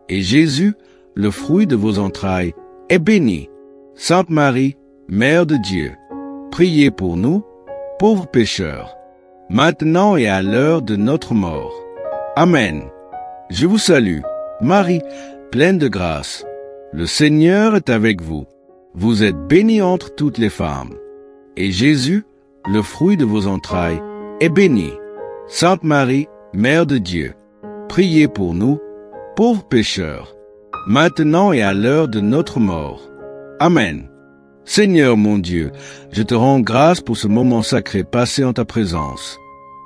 Et Jésus, le fruit de vos entrailles, est béni. Sainte Marie, Mère de Dieu, priez pour nous, pauvres pécheurs, maintenant et à l'heure de notre mort. Amen. Je vous salue, Marie, pleine de grâce. Le Seigneur est avec vous. Vous êtes bénie entre toutes les femmes. Et Jésus, le fruit de vos entrailles, est béni. Sainte Marie, Mère de Dieu, priez pour nous, pauvres pécheurs, maintenant et à l'heure de notre mort. Amen. Seigneur mon Dieu, je te rends grâce pour ce moment sacré passé en ta présence.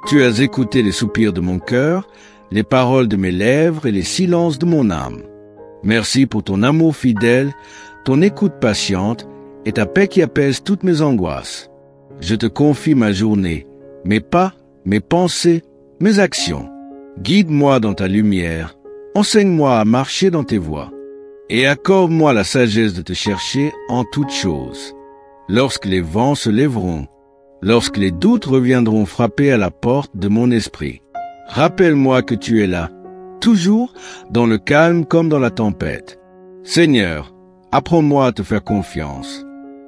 Tu as écouté les soupirs de mon cœur, les paroles de mes lèvres et les silences de mon âme. Merci pour ton amour fidèle, ton écoute patiente et ta paix qui apaise toutes mes angoisses. Je te confie ma journée, mes pas, mes pensées, mes actions. Guide-moi dans ta lumière, enseigne-moi à marcher dans tes voies, et accorde-moi la sagesse de te chercher en toutes choses. Lorsque les vents se lèveront, lorsque les doutes reviendront frapper à la porte de mon esprit, rappelle-moi que tu es là, toujours dans le calme comme dans la tempête. Seigneur, apprends-moi à te faire confiance,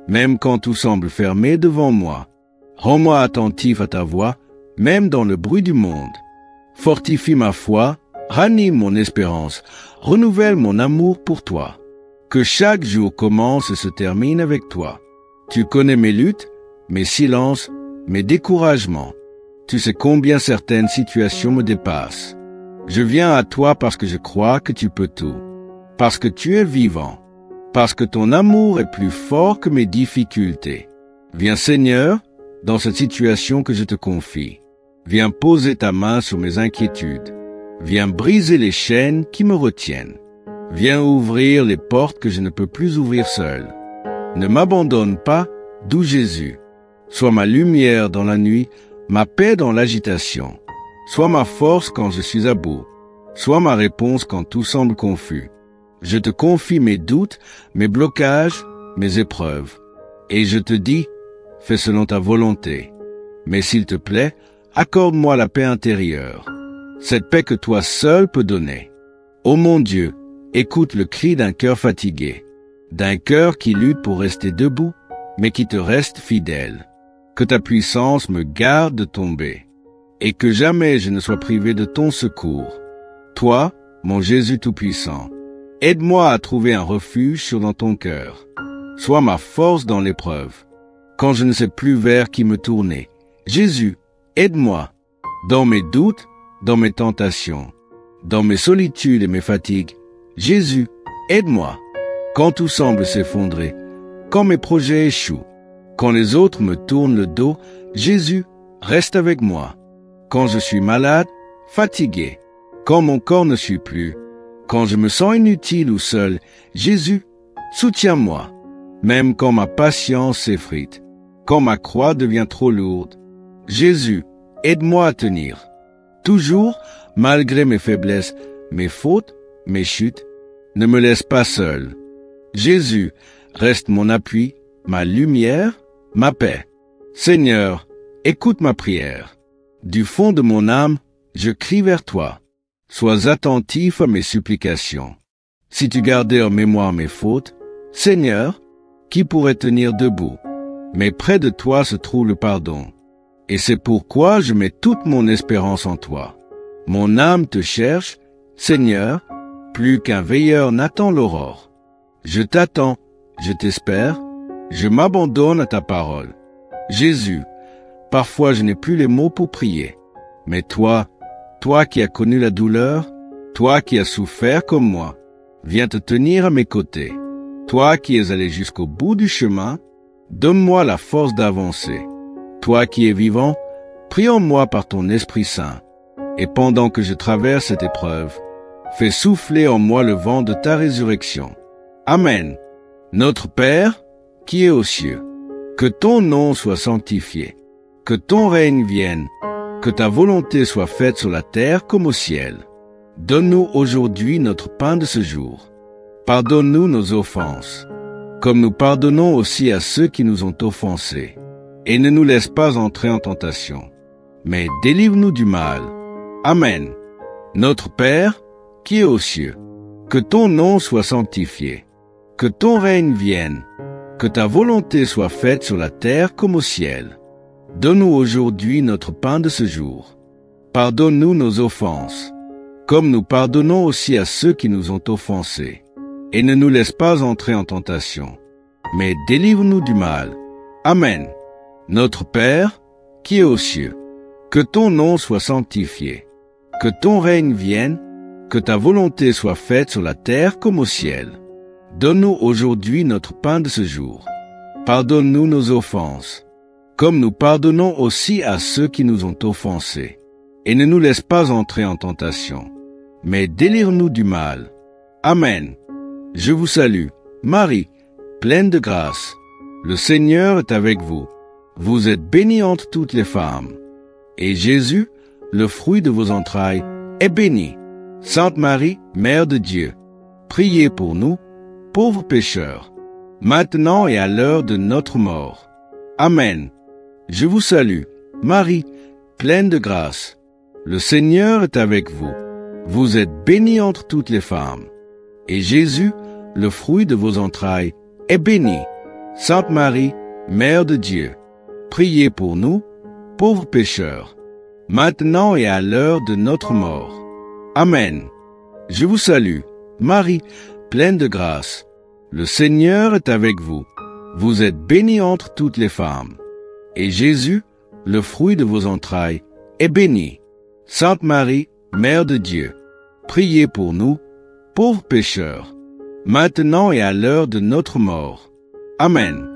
même quand tout semble fermé devant moi. Rends-moi attentif à ta voix, même dans le bruit du monde. Fortifie ma foi, ranime mon espérance, renouvelle mon amour pour toi. Que chaque jour commence et se termine avec toi. Tu connais mes luttes, mes silences, mes découragements. Tu sais combien certaines situations me dépassent. Je viens à toi parce que je crois que tu peux tout, parce que tu es vivant. parce que ton amour est plus fort que mes difficultés. Viens Seigneur, dans cette situation que je te confie. Viens poser ta main sur mes inquiétudes. Viens briser les chaînes qui me retiennent. Viens ouvrir les portes que je ne peux plus ouvrir seul. Ne m'abandonne pas, doux Jésus. Sois ma lumière dans la nuit, ma paix dans l'agitation. Sois ma force quand je suis à bout. Sois ma réponse quand tout semble confus. Je te confie mes doutes, mes blocages, mes épreuves. Et je te dis, fais selon ta volonté. Mais s'il te plaît, accorde-moi la paix intérieure, cette paix que toi seul peux donner. Ô mon Dieu, écoute le cri d'un cœur fatigué, d'un cœur qui lutte pour rester debout, mais qui te reste fidèle. Que ta puissance me garde de tomber, et que jamais je ne sois privé de ton secours. Toi, mon Jésus tout-puissant, aide-moi à trouver un refuge dans ton cœur. Sois ma force dans l'épreuve, quand je ne sais plus vers qui me tourner. Jésus, aide-moi, dans mes doutes, dans mes tentations, dans mes solitudes et mes fatigues. Jésus, aide-moi, quand tout semble s'effondrer, quand mes projets échouent, quand les autres me tournent le dos. Jésus, reste avec moi, quand je suis malade, fatigué, quand mon corps ne suit plus, quand je me sens inutile ou seul. Jésus, soutiens-moi, même quand ma patience s'effrite, quand ma croix devient trop lourde. Jésus, aide-moi à tenir, toujours, malgré mes faiblesses, mes fautes, mes chutes. Ne me laisse pas seul. Jésus, reste mon appui, ma lumière, ma paix. Seigneur, écoute ma prière. Du fond de mon âme, je crie vers toi. Sois attentif à mes supplications. Si tu gardais en mémoire mes fautes, Seigneur, qui pourrait tenir debout? Mais près de toi se trouve le pardon. Et c'est pourquoi je mets toute mon espérance en toi. Mon âme te cherche, Seigneur, plus qu'un veilleur n'attend l'aurore. Je t'attends, je t'espère, je m'abandonne à ta parole. Jésus, parfois je n'ai plus les mots pour prier. Mais toi qui as connu la douleur, toi qui as souffert comme moi, viens te tenir à mes côtés. Toi qui es allé jusqu'au bout du chemin, donne-moi la force d'avancer. Toi qui es vivant, prie en moi par ton Esprit Saint. Et pendant que je traverse cette épreuve, fais souffler en moi le vent de ta résurrection. Amen. Notre Père, qui es aux cieux, que ton nom soit sanctifié, que ton règne vienne, que ta volonté soit faite sur la terre comme au ciel. Donne-nous aujourd'hui notre pain de ce jour. Pardonne-nous nos offenses, comme nous pardonnons aussi à ceux qui nous ont offensés. Et ne nous laisse pas entrer en tentation, mais délivre-nous du mal. Amen. Notre Père, qui es aux cieux, que ton nom soit sanctifié, que ton règne vienne, que ta volonté soit faite sur la terre comme au ciel. Donne-nous aujourd'hui notre pain de ce jour. Pardonne-nous nos offenses, comme nous pardonnons aussi à ceux qui nous ont offensés. Et ne nous laisse pas entrer en tentation, mais délivre-nous du mal. Amen. Notre Père, qui es aux cieux, que ton nom soit sanctifié, que ton règne vienne, que ta volonté soit faite sur la terre comme au ciel. Donne-nous aujourd'hui notre pain de ce jour. Pardonne-nous nos offenses, comme nous pardonnons aussi à ceux qui nous ont offensés. Et ne nous laisse pas entrer en tentation, mais délivre-nous du mal. Amen. Je vous salue, Marie, pleine de grâce. Le Seigneur est avec vous. Vous êtes bénie entre toutes les femmes. Et Jésus, le fruit de vos entrailles, est béni. Sainte Marie, Mère de Dieu, priez pour nous, pauvres pécheurs, maintenant et à l'heure de notre mort. Amen. Je vous salue, Marie, pleine de grâce. Le Seigneur est avec vous. Vous êtes bénie entre toutes les femmes. Et Jésus, le fruit de vos entrailles, est béni. Sainte Marie, Mère de Dieu, priez pour nous, pauvres pécheurs, maintenant et à l'heure de notre mort. Amen. Je vous salue, Marie, pleine de grâce. Le Seigneur est avec vous. Vous êtes bénie entre toutes les femmes. Et Jésus, le fruit de vos entrailles, est béni. Sainte Marie, Mère de Dieu, priez pour nous, pauvres pécheurs, maintenant et à l'heure de notre mort. Amen.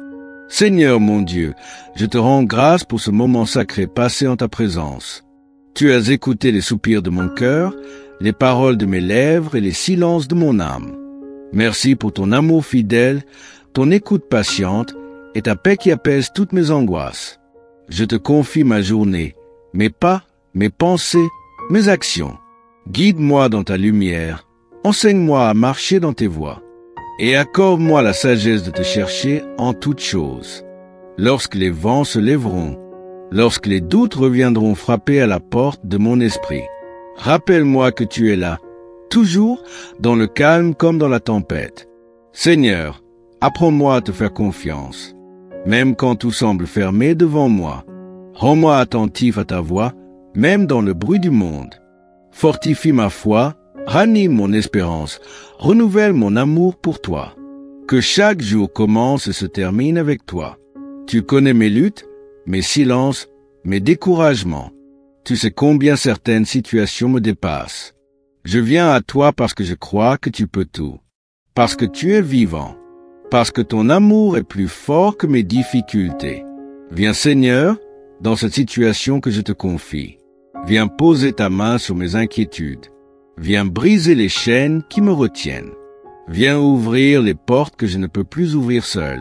Seigneur mon Dieu, je te rends grâce pour ce moment sacré passé en ta présence. Tu as écouté les soupirs de mon cœur, les paroles de mes lèvres et les silences de mon âme. Merci pour ton amour fidèle, ton écoute patiente et ta paix qui apaise toutes mes angoisses. Je te confie ma journée, mes pas, mes pensées, mes actions. Guide-moi dans ta lumière, enseigne-moi à marcher dans tes voies, et accorde-moi la sagesse de te chercher en toutes choses. Lorsque les vents se lèveront, lorsque les doutes reviendront frapper à la porte de mon esprit, rappelle-moi que tu es là, toujours dans le calme comme dans la tempête. Seigneur, apprends-moi à te faire confiance, même quand tout semble fermé devant moi. Rends-moi attentif à ta voix, même dans le bruit du monde. Fortifie ma foi, ranime mon espérance, renouvelle mon amour pour toi. Que chaque jour commence et se termine avec toi. Tu connais mes luttes, mes silences, mes découragements. Tu sais combien certaines situations me dépassent. Je viens à toi parce que je crois que tu peux tout. Parce que tu es vivant. Parce que ton amour est plus fort que mes difficultés. Viens Seigneur, dans cette situation que je te confie. Viens poser ta main sur mes inquiétudes. Viens briser les chaînes qui me retiennent. Viens ouvrir les portes que je ne peux plus ouvrir seul.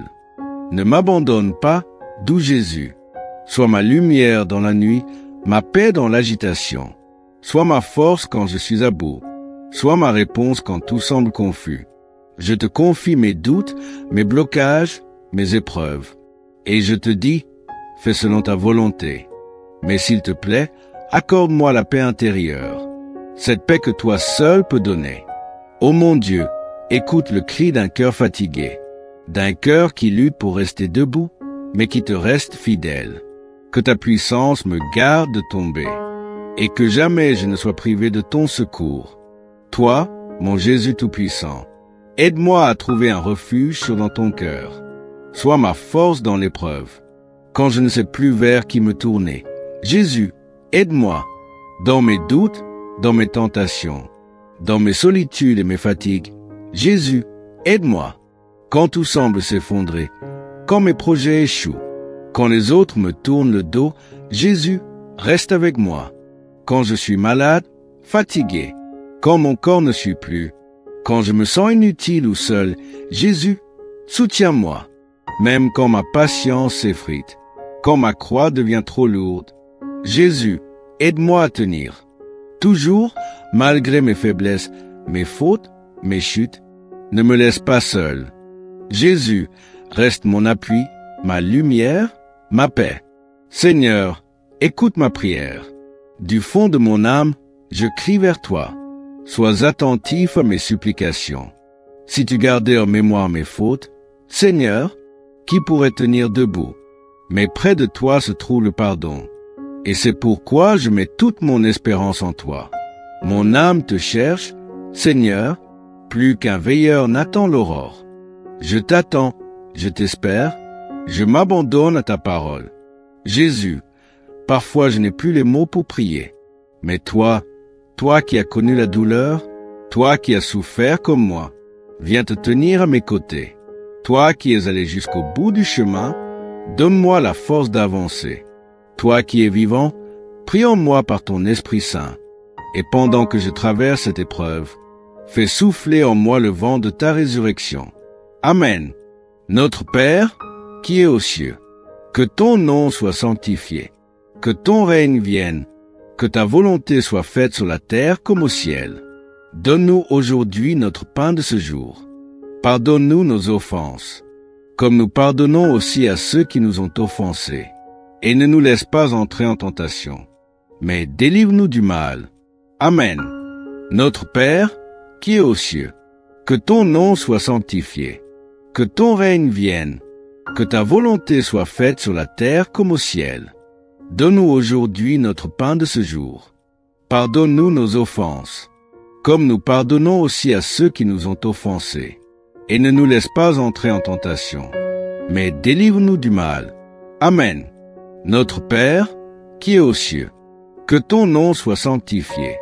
Ne m'abandonne pas, doux Jésus. Sois ma lumière dans la nuit, ma paix dans l'agitation. Sois ma force quand je suis à bout. Sois ma réponse quand tout semble confus. Je te confie mes doutes, mes blocages, mes épreuves. Et je te dis, fais selon ta volonté. Mais s'il te plaît, accorde-moi la paix intérieure, cette paix que toi seul peux donner. Ô mon Dieu, écoute le cri d'un cœur fatigué, d'un cœur qui lutte pour rester debout, mais qui te reste fidèle. Que ta puissance me garde de tomber, et que jamais je ne sois privé de ton secours. Toi, mon Jésus Tout-Puissant, aide-moi à trouver un refuge dans ton cœur. Sois ma force dans l'épreuve, quand je ne sais plus vers qui me tourner. Jésus, aide-moi, dans mes doutes, dans mes tentations, dans mes solitudes et mes fatigues. Jésus, aide-moi, quand tout semble s'effondrer, quand mes projets échouent, quand les autres me tournent le dos. Jésus, reste avec moi. Quand je suis malade, fatigué, quand mon corps ne suit plus, quand je me sens inutile ou seul, Jésus, soutiens-moi, même quand ma patience s'effrite, quand ma croix devient trop lourde. Jésus, aide-moi à tenir. Toujours, malgré mes faiblesses, mes fautes, mes chutes, ne me laisse pas seul. Jésus, reste mon appui, ma lumière, ma paix. Seigneur, écoute ma prière. Du fond de mon âme, je crie vers toi. Sois attentif à mes supplications. Si tu gardais en mémoire mes fautes, Seigneur, qui pourrait tenir debout? Mais près de toi se trouve le pardon. Et c'est pourquoi je mets toute mon espérance en toi. Mon âme te cherche, Seigneur, plus qu'un veilleur n'attend l'aurore. Je t'attends, je t'espère, je m'abandonne à ta parole. Jésus, parfois je n'ai plus les mots pour prier. Mais toi qui as connu la douleur, toi qui as souffert comme moi, viens te tenir à mes côtés. Toi qui es allé jusqu'au bout du chemin, donne-moi la force d'avancer. Toi qui es vivant, prie en moi par ton Esprit Saint. Et pendant que je traverse cette épreuve, fais souffler en moi le vent de ta résurrection. Amen. Notre Père, qui es aux cieux, que ton nom soit sanctifié, que ton règne vienne, que ta volonté soit faite sur la terre comme au ciel. Donne-nous aujourd'hui notre pain de ce jour. Pardonne-nous nos offenses, comme nous pardonnons aussi à ceux qui nous ont offensés. Et ne nous laisse pas entrer en tentation, mais délivre-nous du mal. Amen. Notre Père, qui es aux cieux, que ton nom soit sanctifié, que ton règne vienne, que ta volonté soit faite sur la terre comme au ciel. Donne-nous aujourd'hui notre pain de ce jour. Pardonne-nous nos offenses, comme nous pardonnons aussi à ceux qui nous ont offensés. Et ne nous laisse pas entrer en tentation, mais délivre-nous du mal. Amen. Notre Père, qui es aux cieux, que ton nom soit sanctifié,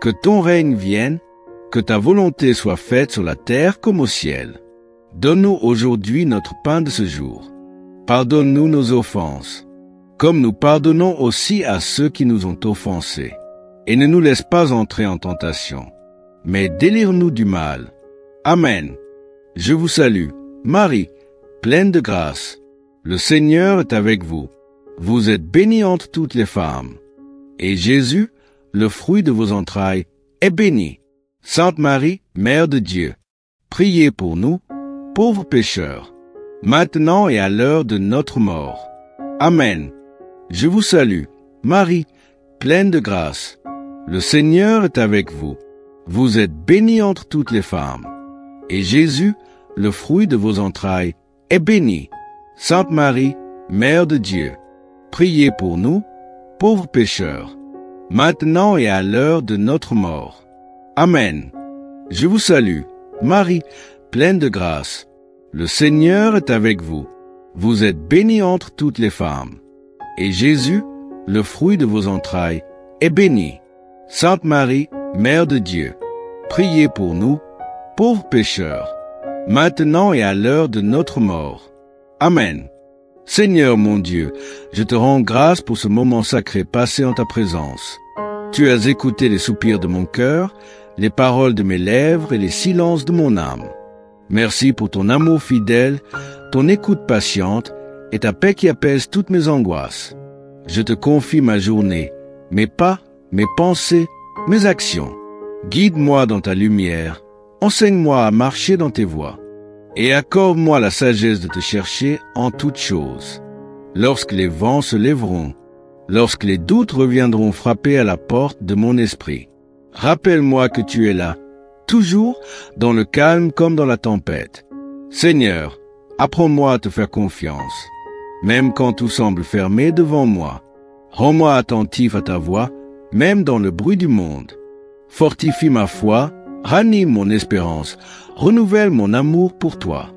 que ton règne vienne, Que ta volonté soit faite sur la terre comme au ciel. Donne-nous aujourd'hui notre pain de ce jour. Pardonne-nous nos offenses, comme nous pardonnons aussi à ceux qui nous ont offensés. Et ne nous laisse pas entrer en tentation, mais délivre-nous du mal. Amen. Je vous salue, Marie, pleine de grâce. Le Seigneur est avec vous. Vous êtes bénie entre toutes les femmes. Et Jésus, le fruit de vos entrailles, est béni. Sainte Marie, Mère de Dieu, priez pour nous, pauvres pécheurs, maintenant et à l'heure de notre mort. Amen. Je vous salue, Marie, pleine de grâce. Le Seigneur est avec vous. Vous êtes bénie entre toutes les femmes. Et Jésus, le fruit de vos entrailles, est béni. Sainte Marie, Mère de Dieu, priez pour nous, pauvres pécheurs, maintenant et à l'heure de notre mort. Amen. Je vous salue, Marie, pleine de grâce. Le Seigneur est avec vous. Vous êtes bénie entre toutes les femmes. Et Jésus, le fruit de vos entrailles, est béni. Sainte Marie, Mère de Dieu, priez pour nous, pauvres pécheurs, maintenant et à l'heure de notre mort. Amen. Seigneur mon Dieu, je te rends grâce pour ce moment sacré passé en ta présence. Tu as écouté les soupirs de mon cœur, les paroles de mes lèvres et les silences de mon âme. Merci pour ton amour fidèle, ton écoute patiente et ta paix qui apaise toutes mes angoisses. Je te confie ma journée, mes pas, mes pensées, mes actions. Guide-moi dans ta lumière, enseigne-moi à marcher dans tes voies, et accorde-moi la sagesse de te chercher en toutes choses. Lorsque les vents se lèveront, lorsque les doutes reviendront frapper à la porte de mon esprit, rappelle-moi que tu es là, toujours dans le calme comme dans la tempête. Seigneur, apprends-moi à te faire confiance, même quand tout semble fermé devant moi. Rends-moi attentif à ta voix, même dans le bruit du monde. Fortifie ma foi, ranime mon espérance, renouvelle mon amour pour toi.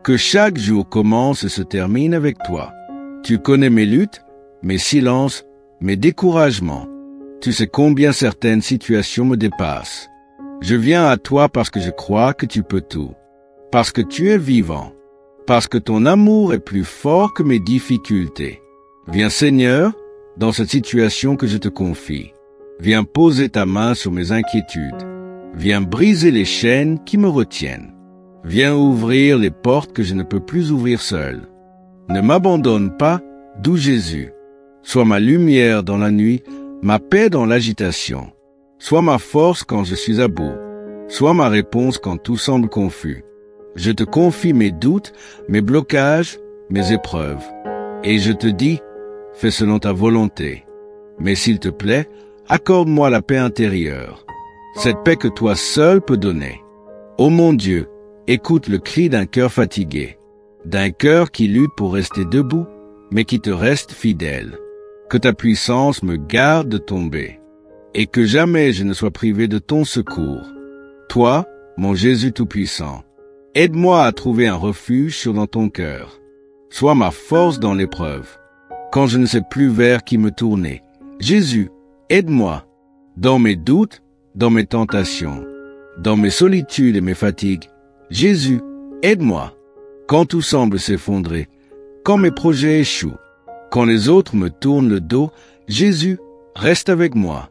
Que chaque jour commence et se termine avec toi. Tu connais mes luttes, mes silences, mes découragements. Tu sais combien certaines situations me dépassent. Je viens à toi parce que je crois que tu peux tout, parce que tu es vivant, parce que ton amour est plus fort que mes difficultés. Viens Seigneur, dans cette situation que je te confie. Viens poser ta main sur mes inquiétudes. Viens briser les chaînes qui me retiennent. Viens ouvrir les portes que je ne peux plus ouvrir seul. Ne m'abandonne pas, doux Jésus. Sois ma lumière dans la nuit, ma paix dans l'agitation. Sois ma force quand je suis à bout. Sois ma réponse quand tout semble confus. Je te confie mes doutes, mes blocages, mes épreuves. Et je te dis, fais selon ta volonté. Mais s'il te plaît, accorde-moi la paix intérieure, cette paix que toi seul peux donner. Ô mon Dieu, écoute le cri d'un cœur fatigué, d'un cœur qui lutte pour rester debout, mais qui te reste fidèle. Que ta puissance me garde de tomber, et que jamais je ne sois privé de ton secours. Toi, mon Jésus Tout-Puissant, aide-moi à trouver un refuge dans ton cœur. Sois ma force dans l'épreuve, quand je ne sais plus vers qui me tourner. Jésus, aide-moi, dans mes doutes, dans mes tentations, dans mes solitudes et mes fatigues. Jésus, aide-moi, quand tout semble s'effondrer, quand mes projets échouent, quand les autres me tournent le dos. Jésus, reste avec moi.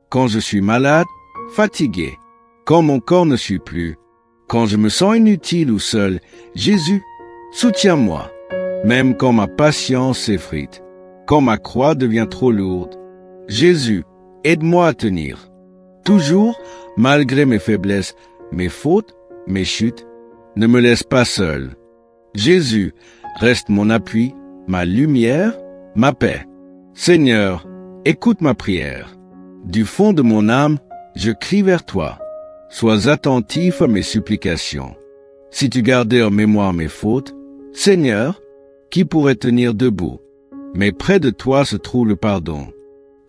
Quand je suis malade, fatigué, quand mon corps ne suit plus, quand je me sens inutile ou seul, Jésus, soutiens-moi, même quand ma patience s'effrite, quand ma croix devient trop lourde. Jésus, aide-moi à tenir. Toujours, malgré mes faiblesses, mes fautes, mes chutes, ne me laisse pas seul. Jésus, reste mon appui, ma lumière, ma paix. Seigneur, écoute ma prière. Du fond de mon âme, je crie vers toi. Sois attentif à mes supplications. Si tu gardais en mémoire mes fautes, Seigneur, qui pourrait tenir debout? Mais près de toi se trouve le pardon.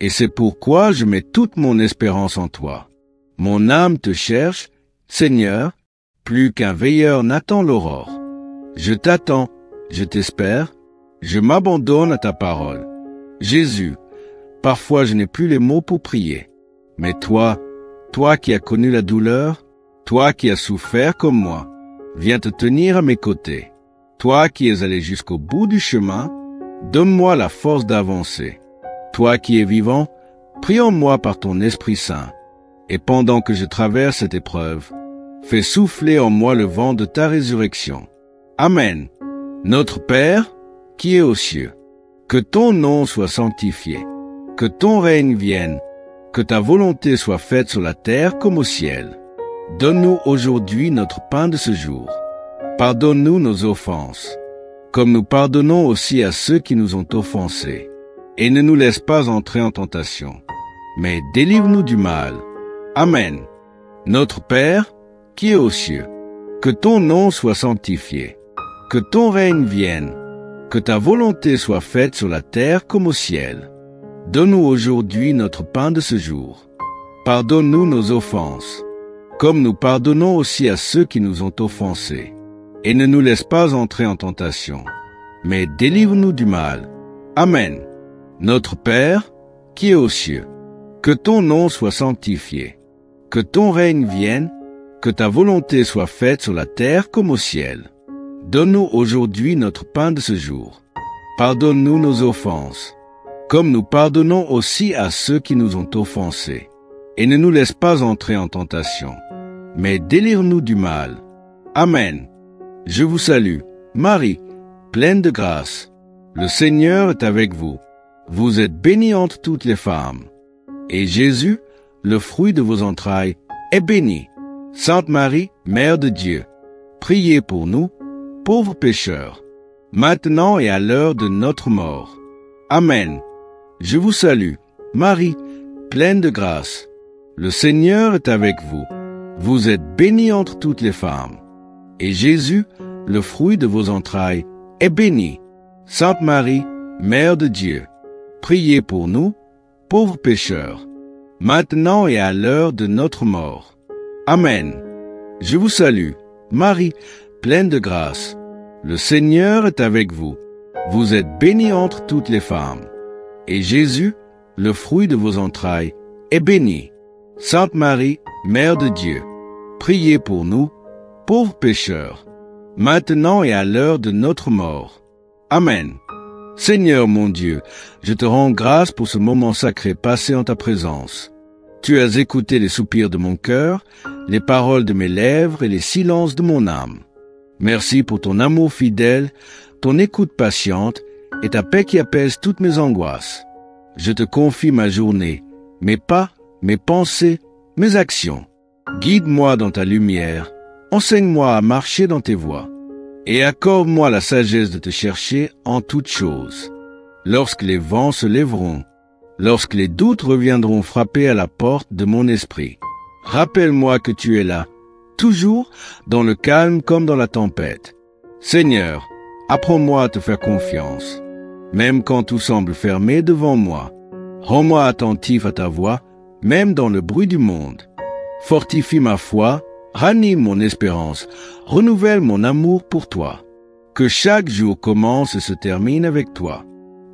Et c'est pourquoi je mets toute mon espérance en toi. Mon âme te cherche, Seigneur, plus qu'un veilleur n'attend l'aurore. Je t'attends, je t'espère, je m'abandonne à ta parole. Jésus, parfois je n'ai plus les mots pour prier. Mais toi qui as connu la douleur, Toi qui as souffert comme moi, viens te tenir à mes côtés. Toi qui es allé jusqu'au bout du chemin, donne-moi la force d'avancer. Toi qui es vivant, prie en moi par ton Esprit Saint. Et pendant que je traverse cette épreuve, fais souffler en moi le vent de ta résurrection. Amen. Notre Père, qui es aux cieux, que ton nom soit sanctifié, que ton règne vienne, que ta volonté soit faite sur la terre comme au ciel. Donne-nous aujourd'hui notre pain de ce jour. Pardonne-nous nos offenses, comme nous pardonnons aussi à ceux qui nous ont offensés. Et ne nous laisse pas entrer en tentation, mais délivre-nous du mal. Amen. Notre Père, qui est aux cieux, que ton nom soit sanctifié, que ton règne vienne, que ta volonté soit faite sur la terre comme au ciel. Donne-nous aujourd'hui notre pain de ce jour. Pardonne-nous nos offenses, comme nous pardonnons aussi à ceux qui nous ont offensés. Et ne nous laisse pas entrer en tentation, mais délivre-nous du mal. Amen. Notre Père, qui est aux cieux, que ton nom soit sanctifié, que ton règne vienne, que ta volonté soit faite sur la terre comme au ciel. Donne-nous aujourd'hui notre pain de ce jour. Pardonne-nous nos offenses, comme nous pardonnons aussi à ceux qui nous ont offensés. Et ne nous laisse pas entrer en tentation, mais délivre-nous du mal. Amen. Je vous salue, Marie, pleine de grâce. Le Seigneur est avec vous. Vous êtes bénie entre toutes les femmes. Et Jésus, le fruit de vos entrailles, est béni. Sainte Marie, Mère de Dieu, priez pour nous, pauvres pécheurs, maintenant et à l'heure de notre mort. Amen. Je vous salue, Marie, pleine de grâce. Le Seigneur est avec vous. Vous êtes bénie entre toutes les femmes. Et Jésus, le fruit de vos entrailles, est béni. Sainte Marie, Mère de Dieu, priez pour nous, pauvres pécheurs, maintenant et à l'heure de notre mort. Amen. Je vous salue, Marie, pleine de grâce. Le Seigneur est avec vous. Vous êtes bénie entre toutes les femmes. Et Jésus, le fruit de vos entrailles, est béni. Sainte Marie, Mère de Dieu, priez pour nous, pauvres pécheurs, maintenant et à l'heure de notre mort. Amen. Seigneur mon Dieu, je te rends grâce pour ce moment sacré passé en ta présence. Tu as écouté les soupirs de mon cœur, les paroles de mes lèvres et les silences de mon âme. Merci pour ton amour fidèle, ton écoute patiente et ta paix qui apaise toutes mes angoisses. Je te confie ma journée, mes pas, mes pensées, mes actions. Guide-moi dans ta lumière, enseigne-moi à marcher dans tes voies, et accorde-moi la sagesse de te chercher en toutes choses. Lorsque les vents se lèveront, lorsque les doutes reviendront frapper à la porte de mon esprit, rappelle-moi que tu es là, toujours dans le calme comme dans la tempête. Seigneur, apprends-moi à te faire confiance, même quand tout semble fermé devant moi. Rends-moi attentif à ta voix, même dans le bruit du monde. Fortifie ma foi, ranime mon espérance, renouvelle mon amour pour toi. Que chaque jour commence et se termine avec toi.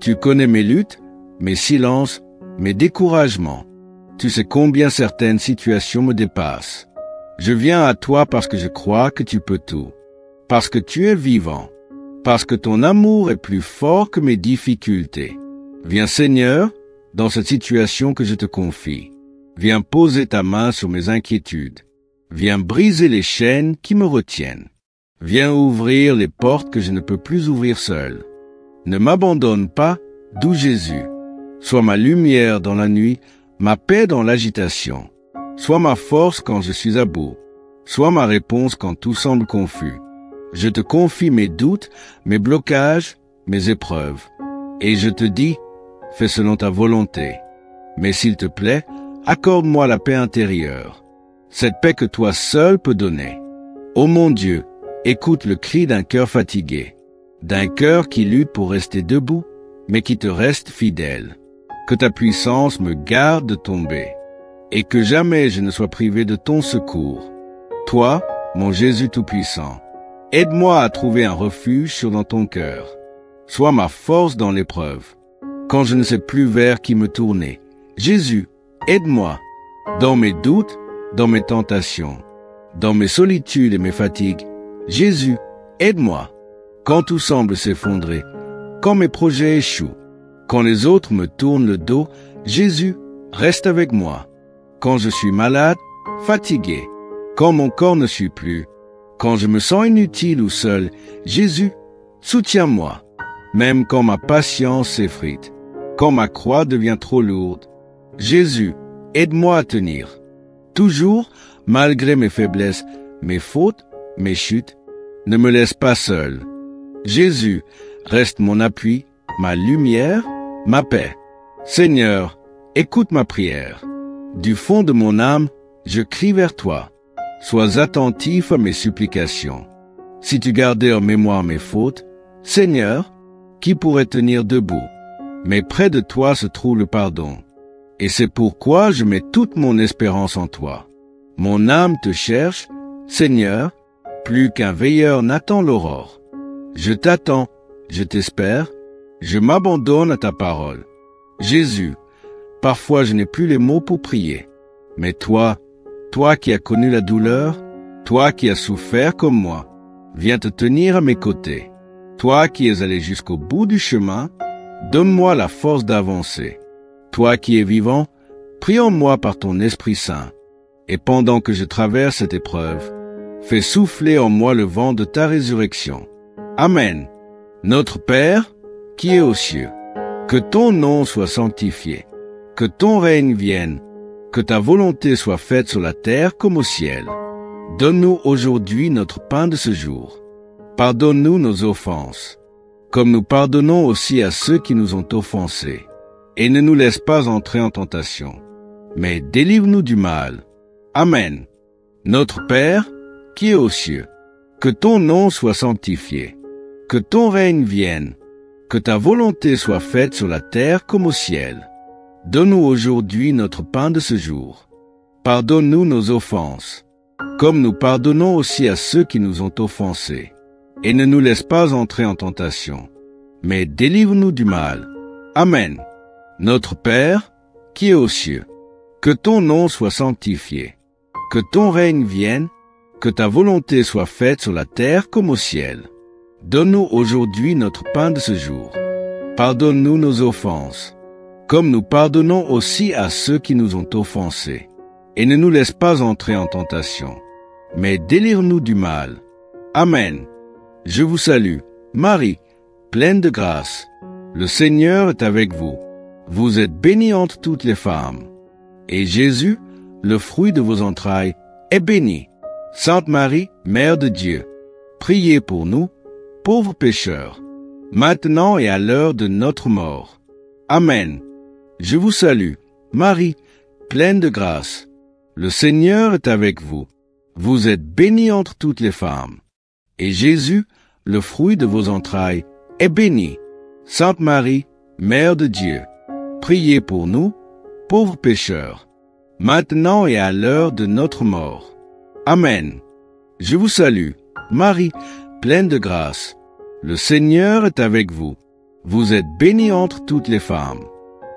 Tu connais mes luttes, mes silences, mes découragements. Tu sais combien certaines situations me dépassent. Je viens à toi parce que je crois que tu peux tout, parce que tu es vivant, parce que ton amour est plus fort que mes difficultés. Viens Seigneur, dans cette situation que je te confie. Viens poser ta main sur mes inquiétudes. Viens briser les chaînes qui me retiennent. Viens ouvrir les portes que je ne peux plus ouvrir seul. Ne m'abandonne pas, doux Jésus. Sois ma lumière dans la nuit, ma paix dans l'agitation. Sois ma force quand je suis à bout. Sois ma réponse quand tout semble confus. Je te confie mes doutes, mes blocages, mes épreuves. Et je te dis, fais selon ta volonté. Mais s'il te plaît, accorde-moi la paix intérieure, cette paix que toi seul peux donner. Ô mon Dieu, écoute le cri d'un cœur fatigué, d'un cœur qui lutte pour rester debout, mais qui te reste fidèle. Que ta puissance me garde de tomber, et que jamais je ne sois privé de ton secours. Toi, mon Jésus Tout-Puissant, aide-moi à trouver un refuge sur dans ton cœur. Sois ma force dans l'épreuve, quand je ne sais plus vers qui me tourner. Jésus, aide-moi, dans mes doutes, dans mes tentations, Dans mes solitudes et mes fatigues, Jésus, aide-moi. Quand tout semble s'effondrer, quand mes projets échouent, quand les autres me tournent le dos, Jésus, reste avec moi. Quand je suis malade, fatigué, quand mon corps ne suit plus, quand je me sens inutile ou seul, Jésus, soutiens-moi. Même quand ma patience s'effrite, quand ma croix devient trop lourde, Jésus, aide-moi à tenir. Toujours, malgré mes faiblesses, mes fautes, mes chutes, ne me laisse pas seul. Jésus, reste mon appui, ma lumière, ma paix. Seigneur, écoute ma prière. Du fond de mon âme, je crie vers toi. Sois attentif à mes supplications. Si tu gardais en mémoire mes fautes, Seigneur, qui pourrait tenir debout? Mais près de toi se trouve le pardon. Et c'est pourquoi je mets toute mon espérance en toi. Mon âme te cherche, Seigneur, plus qu'un veilleur n'attend l'aurore. Je t'attends, je t'espère, je m'abandonne à ta parole. Jésus, parfois je n'ai plus les mots pour prier. Mais toi qui as connu la douleur, toi qui as souffert comme moi, viens te tenir à mes côtés. Toi qui es allé jusqu'au bout du chemin, donne-moi la force d'avancer. Toi qui es vivant, prie en moi par ton Esprit Saint. Et pendant que je traverse cette épreuve, fais souffler en moi le vent de ta résurrection. Amen. Notre Père, qui est aux cieux, que ton nom soit sanctifié, que ton règne vienne, que ta volonté soit faite sur la terre comme au ciel. Donne-nous aujourd'hui notre pain de ce jour. Pardonne-nous nos offenses, comme nous pardonnons aussi à ceux qui nous ont offensés. Et ne nous laisse pas entrer en tentation, mais délivre-nous du mal. Amen. Notre Père, qui est aux cieux, que ton nom soit sanctifié, que ton règne vienne, que ta volonté soit faite sur la terre comme au ciel. Donne-nous aujourd'hui notre pain de ce jour. Pardonne-nous nos offenses, comme nous pardonnons aussi à ceux qui nous ont offensés. Et ne nous laisse pas entrer en tentation, mais délivre-nous du mal. Amen. Notre Père, qui est aux cieux, que ton nom soit sanctifié, que ton règne vienne, que ta volonté soit faite sur la terre comme au ciel. Donne-nous aujourd'hui notre pain de ce jour. Pardonne-nous nos offenses, comme nous pardonnons aussi à ceux qui nous ont offensés. Et ne nous laisse pas entrer en tentation, mais délivre-nous du mal. Amen. Je vous salue, Marie, pleine de grâce. Le Seigneur est avec vous. Vous êtes bénie entre toutes les femmes. Et Jésus, le fruit de vos entrailles, est béni. Sainte Marie, Mère de Dieu, priez pour nous, pauvres pécheurs, maintenant et à l'heure de notre mort. Amen. Je vous salue, Marie, pleine de grâce. Le Seigneur est avec vous. Vous êtes bénie entre toutes les femmes. Et Jésus, le fruit de vos entrailles, est béni. Sainte Marie, Mère de Dieu, priez pour nous, pauvres pécheurs, maintenant et à l'heure de notre mort. Amen. Je vous salue, Marie, pleine de grâce. Le Seigneur est avec vous. Vous êtes bénie entre toutes les femmes.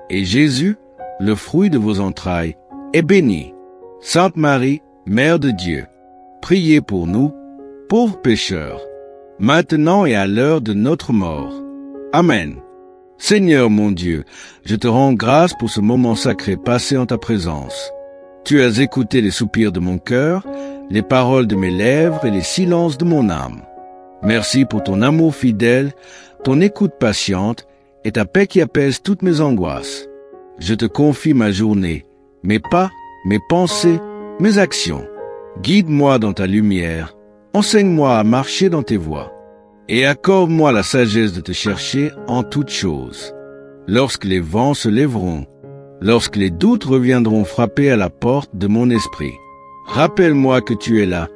Et Jésus, le fruit de vos entrailles, est béni. Sainte Marie, Mère de Dieu, priez pour nous, pauvres pécheurs, maintenant et à l'heure de notre mort. Amen. Seigneur mon Dieu, je te rends grâce pour ce moment sacré passé en ta présence. Tu as écouté les soupirs de mon cœur, les paroles de mes lèvres et les silences de mon âme. Merci pour ton amour fidèle, ton écoute patiente et ta paix qui apaise toutes mes angoisses. Je te confie ma journée, mes pas, mes pensées, mes actions. Guide-moi dans ta lumière, enseigne-moi à marcher dans tes voies, et accorde-moi la sagesse de te chercher en toutes choses. Lorsque les vents se lèveront, lorsque les doutes reviendront frapper à la porte de mon esprit, rappelle-moi que tu es là,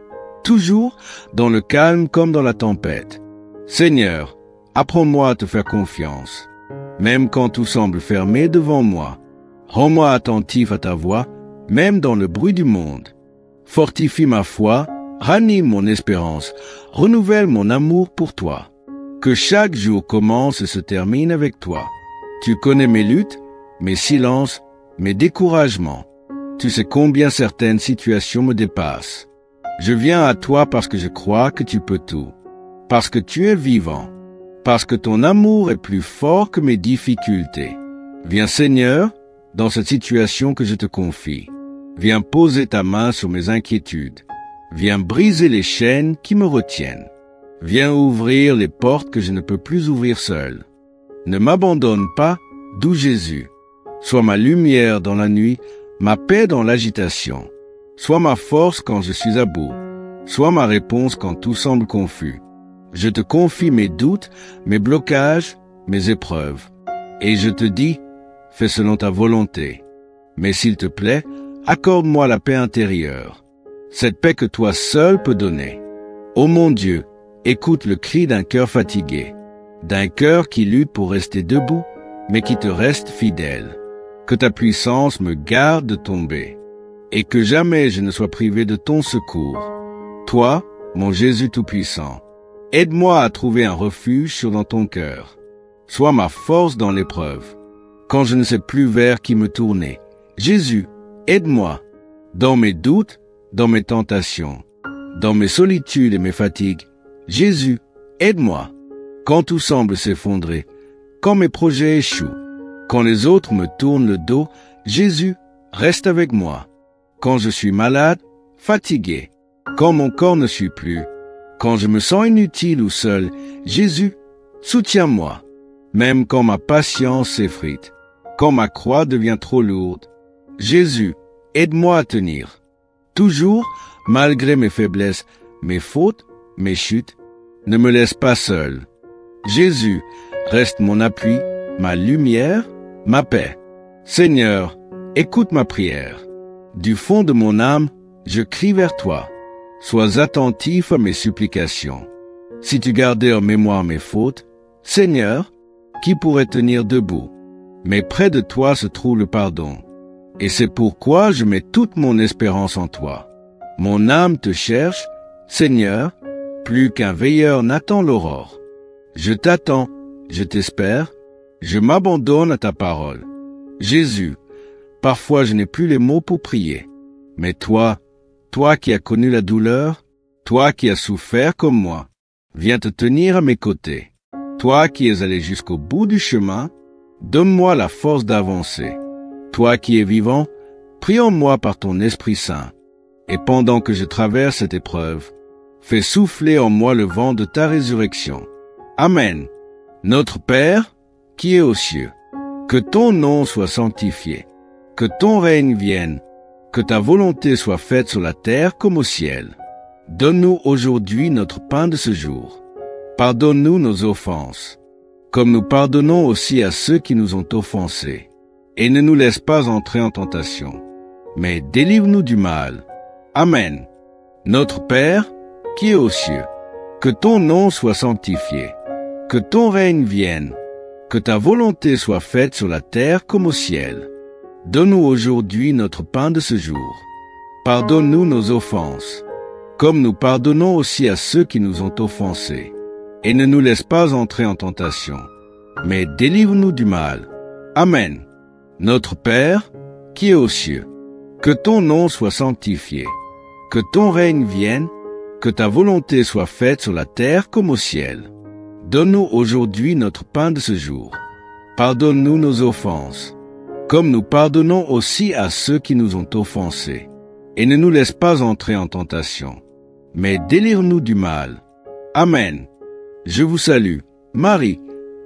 toujours dans le calme comme dans la tempête. Seigneur, apprends-moi à te faire confiance, même quand tout semble fermé devant moi. Rends-moi attentif à ta voix, même dans le bruit du monde. Fortifie ma foi, ranime mon espérance, renouvelle mon amour pour toi. Que chaque jour commence et se termine avec toi. Tu connais mes luttes, mes silences, mes découragements. Tu sais combien certaines situations me dépassent. Je viens à toi parce que je crois que tu peux tout, parce que tu es vivant, parce que ton amour est plus fort que mes difficultés. Viens Seigneur, dans cette situation que je te confie. Viens poser ta main sur mes inquiétudes. Viens briser les chaînes qui me retiennent. Viens ouvrir les portes que je ne peux plus ouvrir seul. Ne m'abandonne pas, doux Jésus. Sois ma lumière dans la nuit, ma paix dans l'agitation. Sois ma force quand je suis à bout. Sois ma réponse quand tout semble confus. Je te confie mes doutes, mes blocages, mes épreuves. Et je te dis, fais selon ta volonté. Mais s'il te plaît, accorde-moi la paix intérieure. Cette paix que toi seul peux donner. Ô mon Dieu, écoute le cri d'un cœur fatigué, d'un cœur qui lutte pour rester debout, mais qui te reste fidèle. Que ta puissance me garde de tomber, et que jamais je ne sois privé de ton secours. Toi, mon Jésus Tout-Puissant, aide-moi à trouver un refuge dans ton cœur. Sois ma force dans l'épreuve, quand je ne sais plus vers qui me tourner. Jésus, aide-moi, dans mes doutes, dans mes tentations, dans mes solitudes et mes fatigues. Jésus, aide-moi, quand tout semble s'effondrer, quand mes projets échouent, quand les autres me tournent le dos. Jésus, reste avec moi. Quand je suis malade, fatigué, quand mon corps ne suit plus, quand je me sens inutile ou seul, Jésus, soutiens-moi. Même quand ma patience s'effrite, quand ma croix devient trop lourde, Jésus, aide-moi à tenir. Toujours, malgré mes faiblesses, mes fautes, mes chutes, ne me laisse pas seul. Jésus, reste mon appui, ma lumière, ma paix. Seigneur, écoute ma prière. Du fond de mon âme, je crie vers toi. Sois attentif à mes supplications. Si tu gardais en mémoire mes fautes, Seigneur, qui pourrait tenir debout? Mais près de toi se trouve le pardon. Et c'est pourquoi je mets toute mon espérance en toi. Mon âme te cherche, Seigneur, plus qu'un veilleur n'attend l'aurore. Je t'attends, je t'espère, je m'abandonne à ta parole. Jésus, parfois je n'ai plus les mots pour prier. Mais toi qui as connu la douleur, toi qui as souffert comme moi, viens te tenir à mes côtés. Toi qui es allé jusqu'au bout du chemin, donne-moi la force d'avancer. Toi qui es vivant, prie en moi par ton Esprit Saint. Et pendant que je traverse cette épreuve, fais souffler en moi le vent de ta résurrection. Amen. Notre Père, qui es aux cieux, que ton nom soit sanctifié, que ton règne vienne, que ta volonté soit faite sur la terre comme au ciel. Donne-nous aujourd'hui notre pain de ce jour. Pardonne-nous nos offenses, comme nous pardonnons aussi à ceux qui nous ont offensés. Et ne nous laisse pas entrer en tentation, mais délivre-nous du mal. Amen. Notre Père, qui es aux cieux, que ton nom soit sanctifié, que ton règne vienne, que ta volonté soit faite sur la terre comme au ciel. Donne-nous aujourd'hui notre pain de ce jour. Pardonne-nous nos offenses, comme nous pardonnons aussi à ceux qui nous ont offensés. Et ne nous laisse pas entrer en tentation, mais délivre-nous du mal. Amen. Notre Père, qui es aux cieux, que ton nom soit sanctifié, que ton règne vienne, que ta volonté soit faite sur la terre comme au ciel. Donne-nous aujourd'hui notre pain de ce jour. Pardonne-nous nos offenses, comme nous pardonnons aussi à ceux qui nous ont offensés. Et ne nous laisse pas entrer en tentation, mais délivre-nous du mal. Amen. Je vous salue, Marie,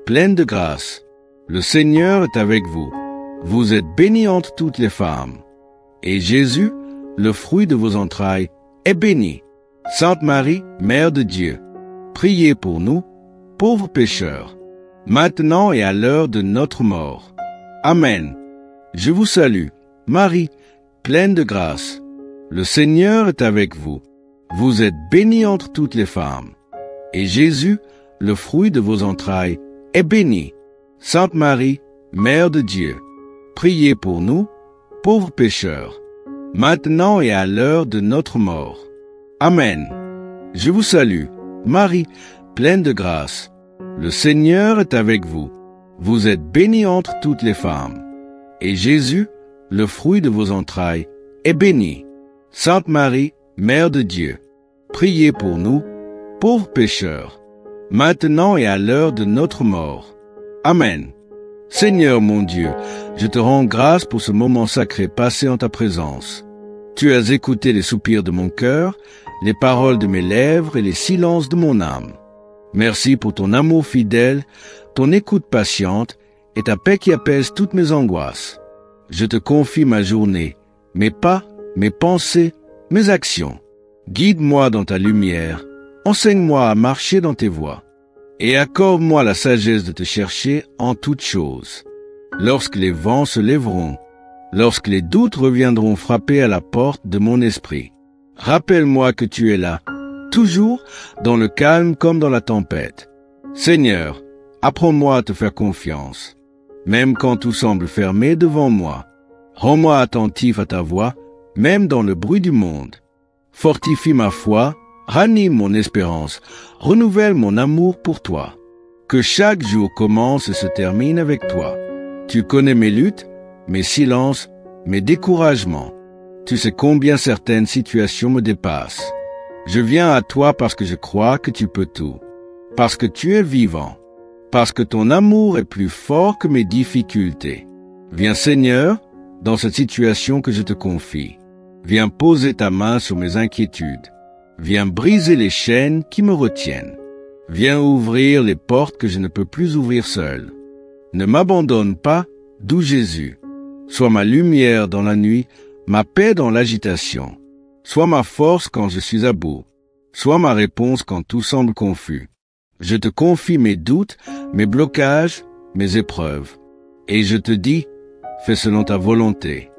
pleine de grâce. Le Seigneur est avec vous. Vous êtes bénie entre toutes les femmes. Et Jésus, le fruit de vos entrailles, est béni. Sainte Marie, Mère de Dieu, priez pour nous, pauvres pécheurs, maintenant et à l'heure de notre mort. Amen. Je vous salue, Marie, pleine de grâce. Le Seigneur est avec vous. Vous êtes bénie entre toutes les femmes. Et Jésus, le fruit de vos entrailles, est béni. Sainte Marie, Mère de Dieu, priez pour nous, pauvres pécheurs, maintenant et à l'heure de notre mort. Amen. Je vous salue, Marie, pleine de grâce. Le Seigneur est avec vous. Vous êtes bénie entre toutes les femmes. Et Jésus, le fruit de vos entrailles, est béni. Sainte Marie, Mère de Dieu, priez pour nous, pauvres pécheurs, maintenant et à l'heure de notre mort. Amen. Seigneur mon Dieu, je te rends grâce pour ce moment sacré passé en ta présence. Tu as écouté les soupirs de mon cœur, les paroles de mes lèvres et les silences de mon âme. Merci pour ton amour fidèle, ton écoute patiente et ta paix qui apaise toutes mes angoisses. Je te confie ma journée, mes pas, mes pensées, mes actions. Guide-moi dans ta lumière, enseigne-moi à marcher dans tes voies, et accorde-moi la sagesse de te chercher en toutes choses. Lorsque les vents se lèveront, lorsque les doutes reviendront frapper à la porte de mon esprit, rappelle-moi que tu es là, toujours dans le calme comme dans la tempête. Seigneur, apprends-moi à te faire confiance, même quand tout semble fermé devant moi. Rends-moi attentif à ta voix, même dans le bruit du monde. Fortifie ma foi, ranime mon espérance, renouvelle mon amour pour toi. Que chaque jour commence et se termine avec toi. Tu connais mes luttes, mes silences, mes découragements. Tu sais combien certaines situations me dépassent. Je viens à toi parce que je crois que tu peux tout, parce que tu es vivant, parce que ton amour est plus fort que mes difficultés. Viens Seigneur, dans cette situation que je te confie. Viens poser ta main sur mes inquiétudes. Viens briser les chaînes qui me retiennent. Viens ouvrir les portes que je ne peux plus ouvrir seul. Ne m'abandonne pas, doux Jésus. Sois ma lumière dans la nuit, ma paix dans l'agitation. Sois ma force quand je suis à bout. Sois ma réponse quand tout semble confus. Je te confie mes doutes, mes blocages, mes épreuves. Et je te dis, fais selon ta volonté.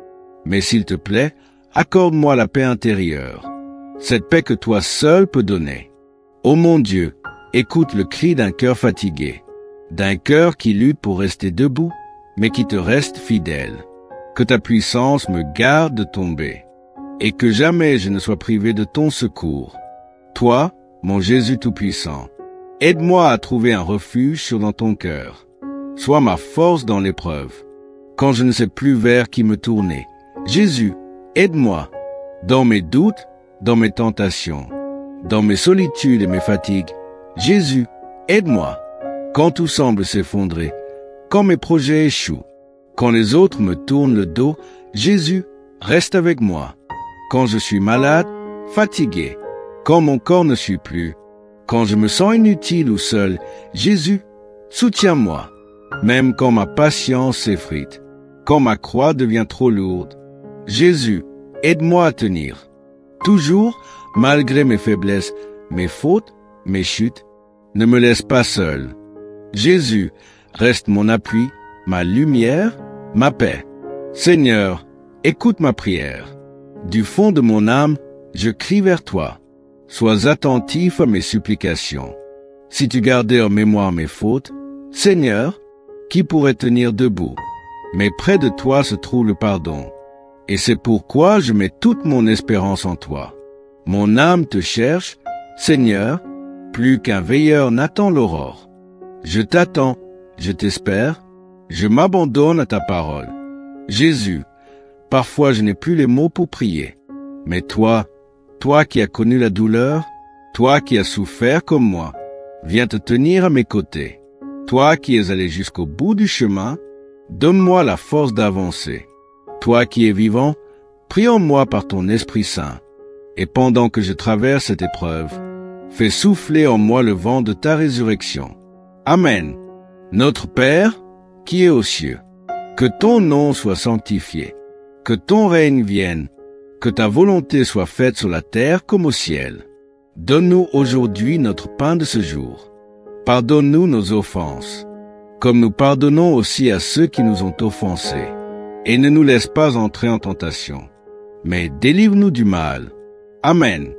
Mais s'il te plaît, accorde-moi la paix intérieure, cette paix que toi seul peux donner. Ô mon Dieu, écoute le cri d'un cœur fatigué, d'un cœur qui lutte pour rester debout, mais qui te reste fidèle. Que ta puissance me garde de tomber, et que jamais je ne sois privé de ton secours. Toi, mon Jésus tout-puissant, aide-moi à trouver un refuge dans ton cœur. Sois ma force dans l'épreuve, quand je ne sais plus vers qui me tourner. Jésus, aide-moi, dans mes doutes, dans mes tentations, dans mes solitudes et mes fatigues. Jésus, aide-moi, quand tout semble s'effondrer, quand mes projets échouent, quand les autres me tournent le dos. Jésus, reste avec moi, quand je suis malade, fatigué, quand mon corps ne suit plus, quand je me sens inutile ou seul. Jésus, soutiens-moi, même quand ma patience s'effrite, quand ma croix devient trop lourde. Jésus, aide-moi à tenir. Toujours, malgré mes faiblesses, mes fautes, mes chutes, ne me laisse pas seul. Jésus, reste mon appui, ma lumière, ma paix. Seigneur, écoute ma prière. Du fond de mon âme, je crie vers toi. Sois attentif à mes supplications. Si tu gardais en mémoire mes fautes, Seigneur, qui pourrait tenir debout? Mais près de toi se trouve le pardon. Et c'est pourquoi je mets toute mon espérance en toi. Mon âme te cherche, Seigneur, plus qu'un veilleur n'attend l'aurore. Je t'attends, je t'espère, je m'abandonne à ta parole. Jésus, parfois je n'ai plus les mots pour prier. Mais toi qui as connu la douleur, toi qui as souffert comme moi, viens te tenir à mes côtés. Toi qui es allé jusqu'au bout du chemin, donne-moi la force d'avancer. Toi qui es vivant, prie en moi par ton Esprit Saint. Et pendant que je traverse cette épreuve, fais souffler en moi le vent de ta résurrection. Amen. Notre Père, qui es aux cieux, que ton nom soit sanctifié, que ton règne vienne, que ta volonté soit faite sur la terre comme au ciel. Donne-nous aujourd'hui notre pain de ce jour. Pardonne-nous nos offenses, comme nous pardonnons aussi à ceux qui nous ont offensés. Et ne nous laisse pas entrer en tentation, mais délivre-nous du mal. Amen.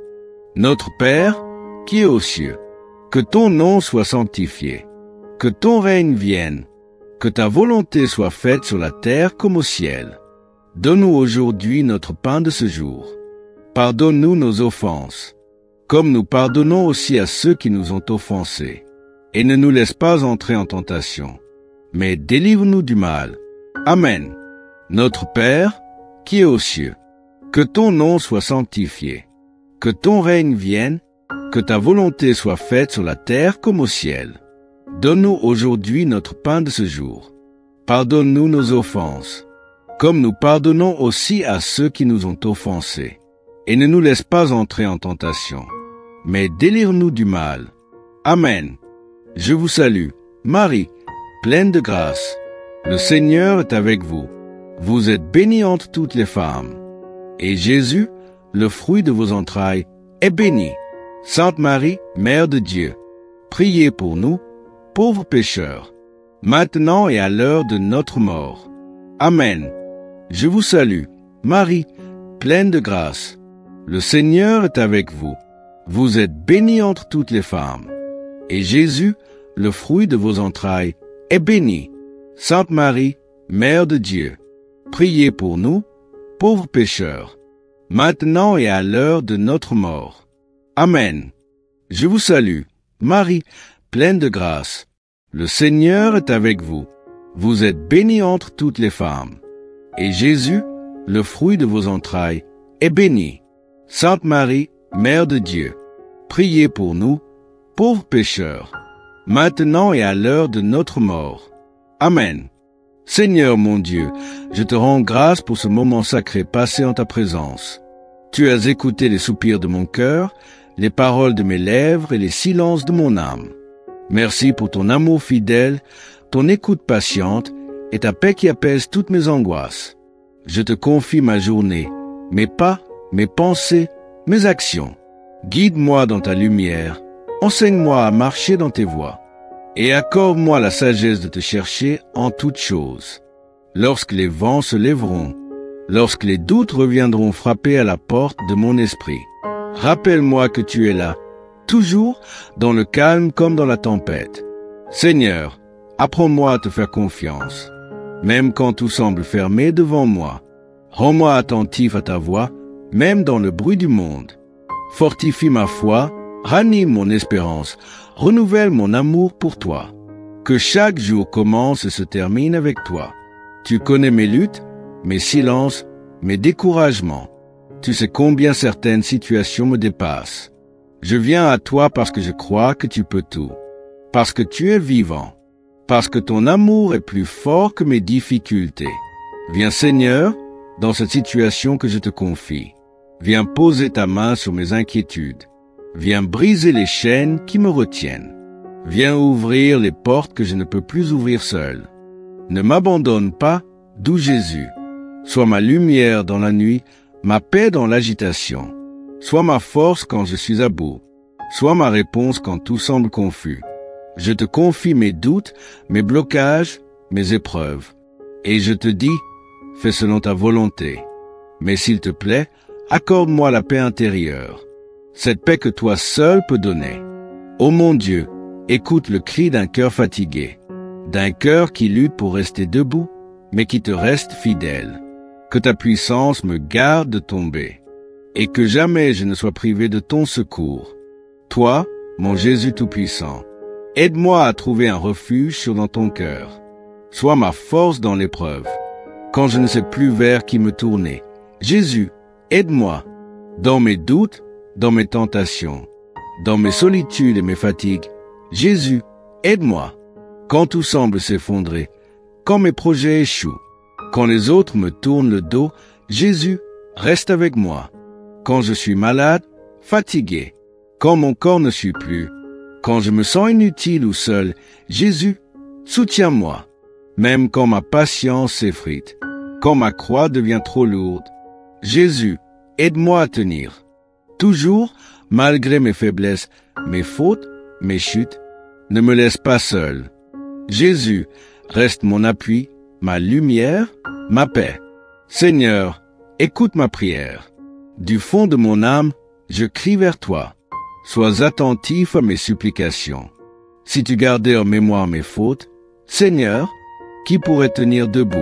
Notre Père, qui es aux cieux, que ton nom soit sanctifié, que ton règne vienne, que ta volonté soit faite sur la terre comme au ciel. Donne-nous aujourd'hui notre pain de ce jour. Pardonne-nous nos offenses, comme nous pardonnons aussi à ceux qui nous ont offensés. Et ne nous laisse pas entrer en tentation, mais délivre-nous du mal. Amen. Notre Père, qui es aux cieux, que ton nom soit sanctifié, Que ton règne vienne, que ta volonté soit faite sur la terre comme au ciel. Donne-nous aujourd'hui notre pain de ce jour. Pardonne-nous nos offenses, comme nous pardonnons aussi à ceux qui nous ont offensés. Et ne nous laisse pas entrer en tentation, mais délivre-nous du mal. Amen. Je vous salue, Marie, pleine de grâce. Le Seigneur est avec vous. Vous êtes bénie entre toutes les femmes. Et Jésus, le fruit de vos entrailles, est béni. Sainte Marie, Mère de Dieu, priez pour nous, pauvres pécheurs, maintenant et à l'heure de notre mort. Amen. Je vous salue, Marie, pleine de grâce. Le Seigneur est avec vous. Vous êtes bénie entre toutes les femmes. Et Jésus, le fruit de vos entrailles, est béni. Sainte Marie, Mère de Dieu, priez pour nous, pauvres pécheurs, maintenant et à l'heure de notre mort. Amen. Je vous salue, Marie, pleine de grâce. Le Seigneur est avec vous. Vous êtes bénie entre toutes les femmes. Et Jésus, le fruit de vos entrailles, est béni. Sainte Marie, Mère de Dieu, priez pour nous, pauvres pécheurs, maintenant et à l'heure de notre mort. Amen. Seigneur mon Dieu, je te rends grâce pour ce moment sacré passé en ta présence. Tu as écouté les soupirs de mon cœur, les paroles de mes lèvres et les silences de mon âme. Merci pour ton amour fidèle, ton écoute patiente et ta paix qui apaise toutes mes angoisses. Je te confie ma journée, mes pas, mes pensées, mes actions. Guide-moi dans ta lumière, enseigne-moi à marcher dans tes voies, et accorde-moi la sagesse de te chercher en toutes choses. Lorsque les vents se lèveront, lorsque les doutes reviendront frapper à la porte de mon esprit, rappelle-moi que tu es là, toujours dans le calme comme dans la tempête. Seigneur, apprends-moi à te faire confiance, même quand tout semble fermé devant moi. Rends-moi attentif à ta voix, même dans le bruit du monde. Fortifie ma foi, ranime mon espérance, renouvelle mon amour pour toi. Que chaque jour commence et se termine avec toi. Tu connais mes luttes, mes silences, mes découragements. Tu sais combien certaines situations me dépassent. Je viens à toi parce que je crois que tu peux tout, parce que tu es vivant, parce que ton amour est plus fort que mes difficultés. Viens Seigneur, dans cette situation que je te confie. Viens poser ta main sur mes inquiétudes. Viens briser les chaînes qui me retiennent. Viens ouvrir les portes que je ne peux plus ouvrir seul. Ne m'abandonne pas, doux Jésus. Sois ma lumière dans la nuit, ma paix dans l'agitation. Sois ma force quand je suis à bout. Sois ma réponse quand tout semble confus. Je te confie mes doutes, mes blocages, mes épreuves. Et je te dis, fais selon ta volonté. Mais s'il te plaît, accorde-moi la paix intérieure, cette paix que toi seul peux donner. Ô mon Dieu, écoute le cri d'un cœur fatigué, d'un cœur qui lutte pour rester debout, mais qui te reste fidèle. Que ta puissance me garde de tomber, et que jamais je ne sois privé de ton secours. Toi, mon Jésus tout-puissant, aide-moi à trouver un refuge dans ton cœur. Sois ma force dans l'épreuve, quand je ne sais plus vers qui me tourner. Jésus, aide-moi, dans mes doutes, dans mes tentations, dans mes solitudes et mes fatigues. Jésus, aide-moi, quand tout semble s'effondrer, quand mes projets échouent, quand les autres me tournent le dos. Jésus, reste avec moi. Quand je suis malade, fatigué, quand mon corps ne suit plus, quand je me sens inutile ou seul, Jésus, soutiens-moi, même quand ma patience s'effrite, quand ma croix devient trop lourde. Jésus, aide-moi à tenir. Toujours, malgré mes faiblesses, mes fautes, mes chutes, ne me laisse pas seul. Jésus, reste mon appui, ma lumière, ma paix. Seigneur, écoute ma prière. Du fond de mon âme, je crie vers toi. Sois attentif à mes supplications. Si tu gardais en mémoire mes fautes, Seigneur, qui pourrait tenir debout?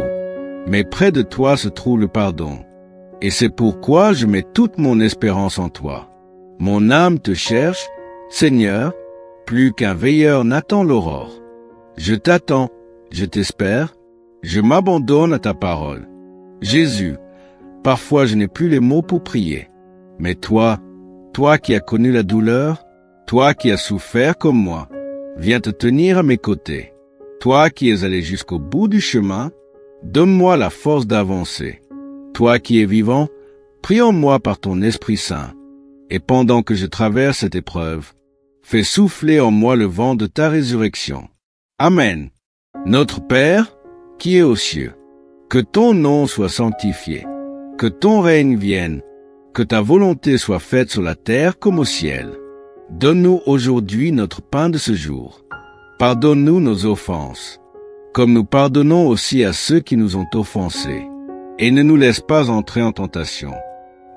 Mais près de toi se trouve le pardon. Et c'est pourquoi je mets toute mon espérance en toi. Mon âme te cherche, Seigneur, plus qu'un veilleur n'attend l'aurore. Je t'attends, je t'espère, je m'abandonne à ta parole. Jésus, parfois je n'ai plus les mots pour prier, mais toi, toi qui as connu la douleur, toi qui as souffert comme moi, viens te tenir à mes côtés. Toi qui es allé jusqu'au bout du chemin, donne-moi la force d'avancer. Toi qui es vivant, prie en moi par ton Esprit Saint. Et pendant que je traverse cette épreuve, fais souffler en moi le vent de ta résurrection. Amen. Notre Père, qui es aux cieux, que ton nom soit sanctifié, que ton règne vienne, que ta volonté soit faite sur la terre comme au ciel. Donne-nous aujourd'hui notre pain de ce jour. Pardonne-nous nos offenses, comme nous pardonnons aussi à ceux qui nous ont offensés. Et ne nous laisse pas entrer en tentation,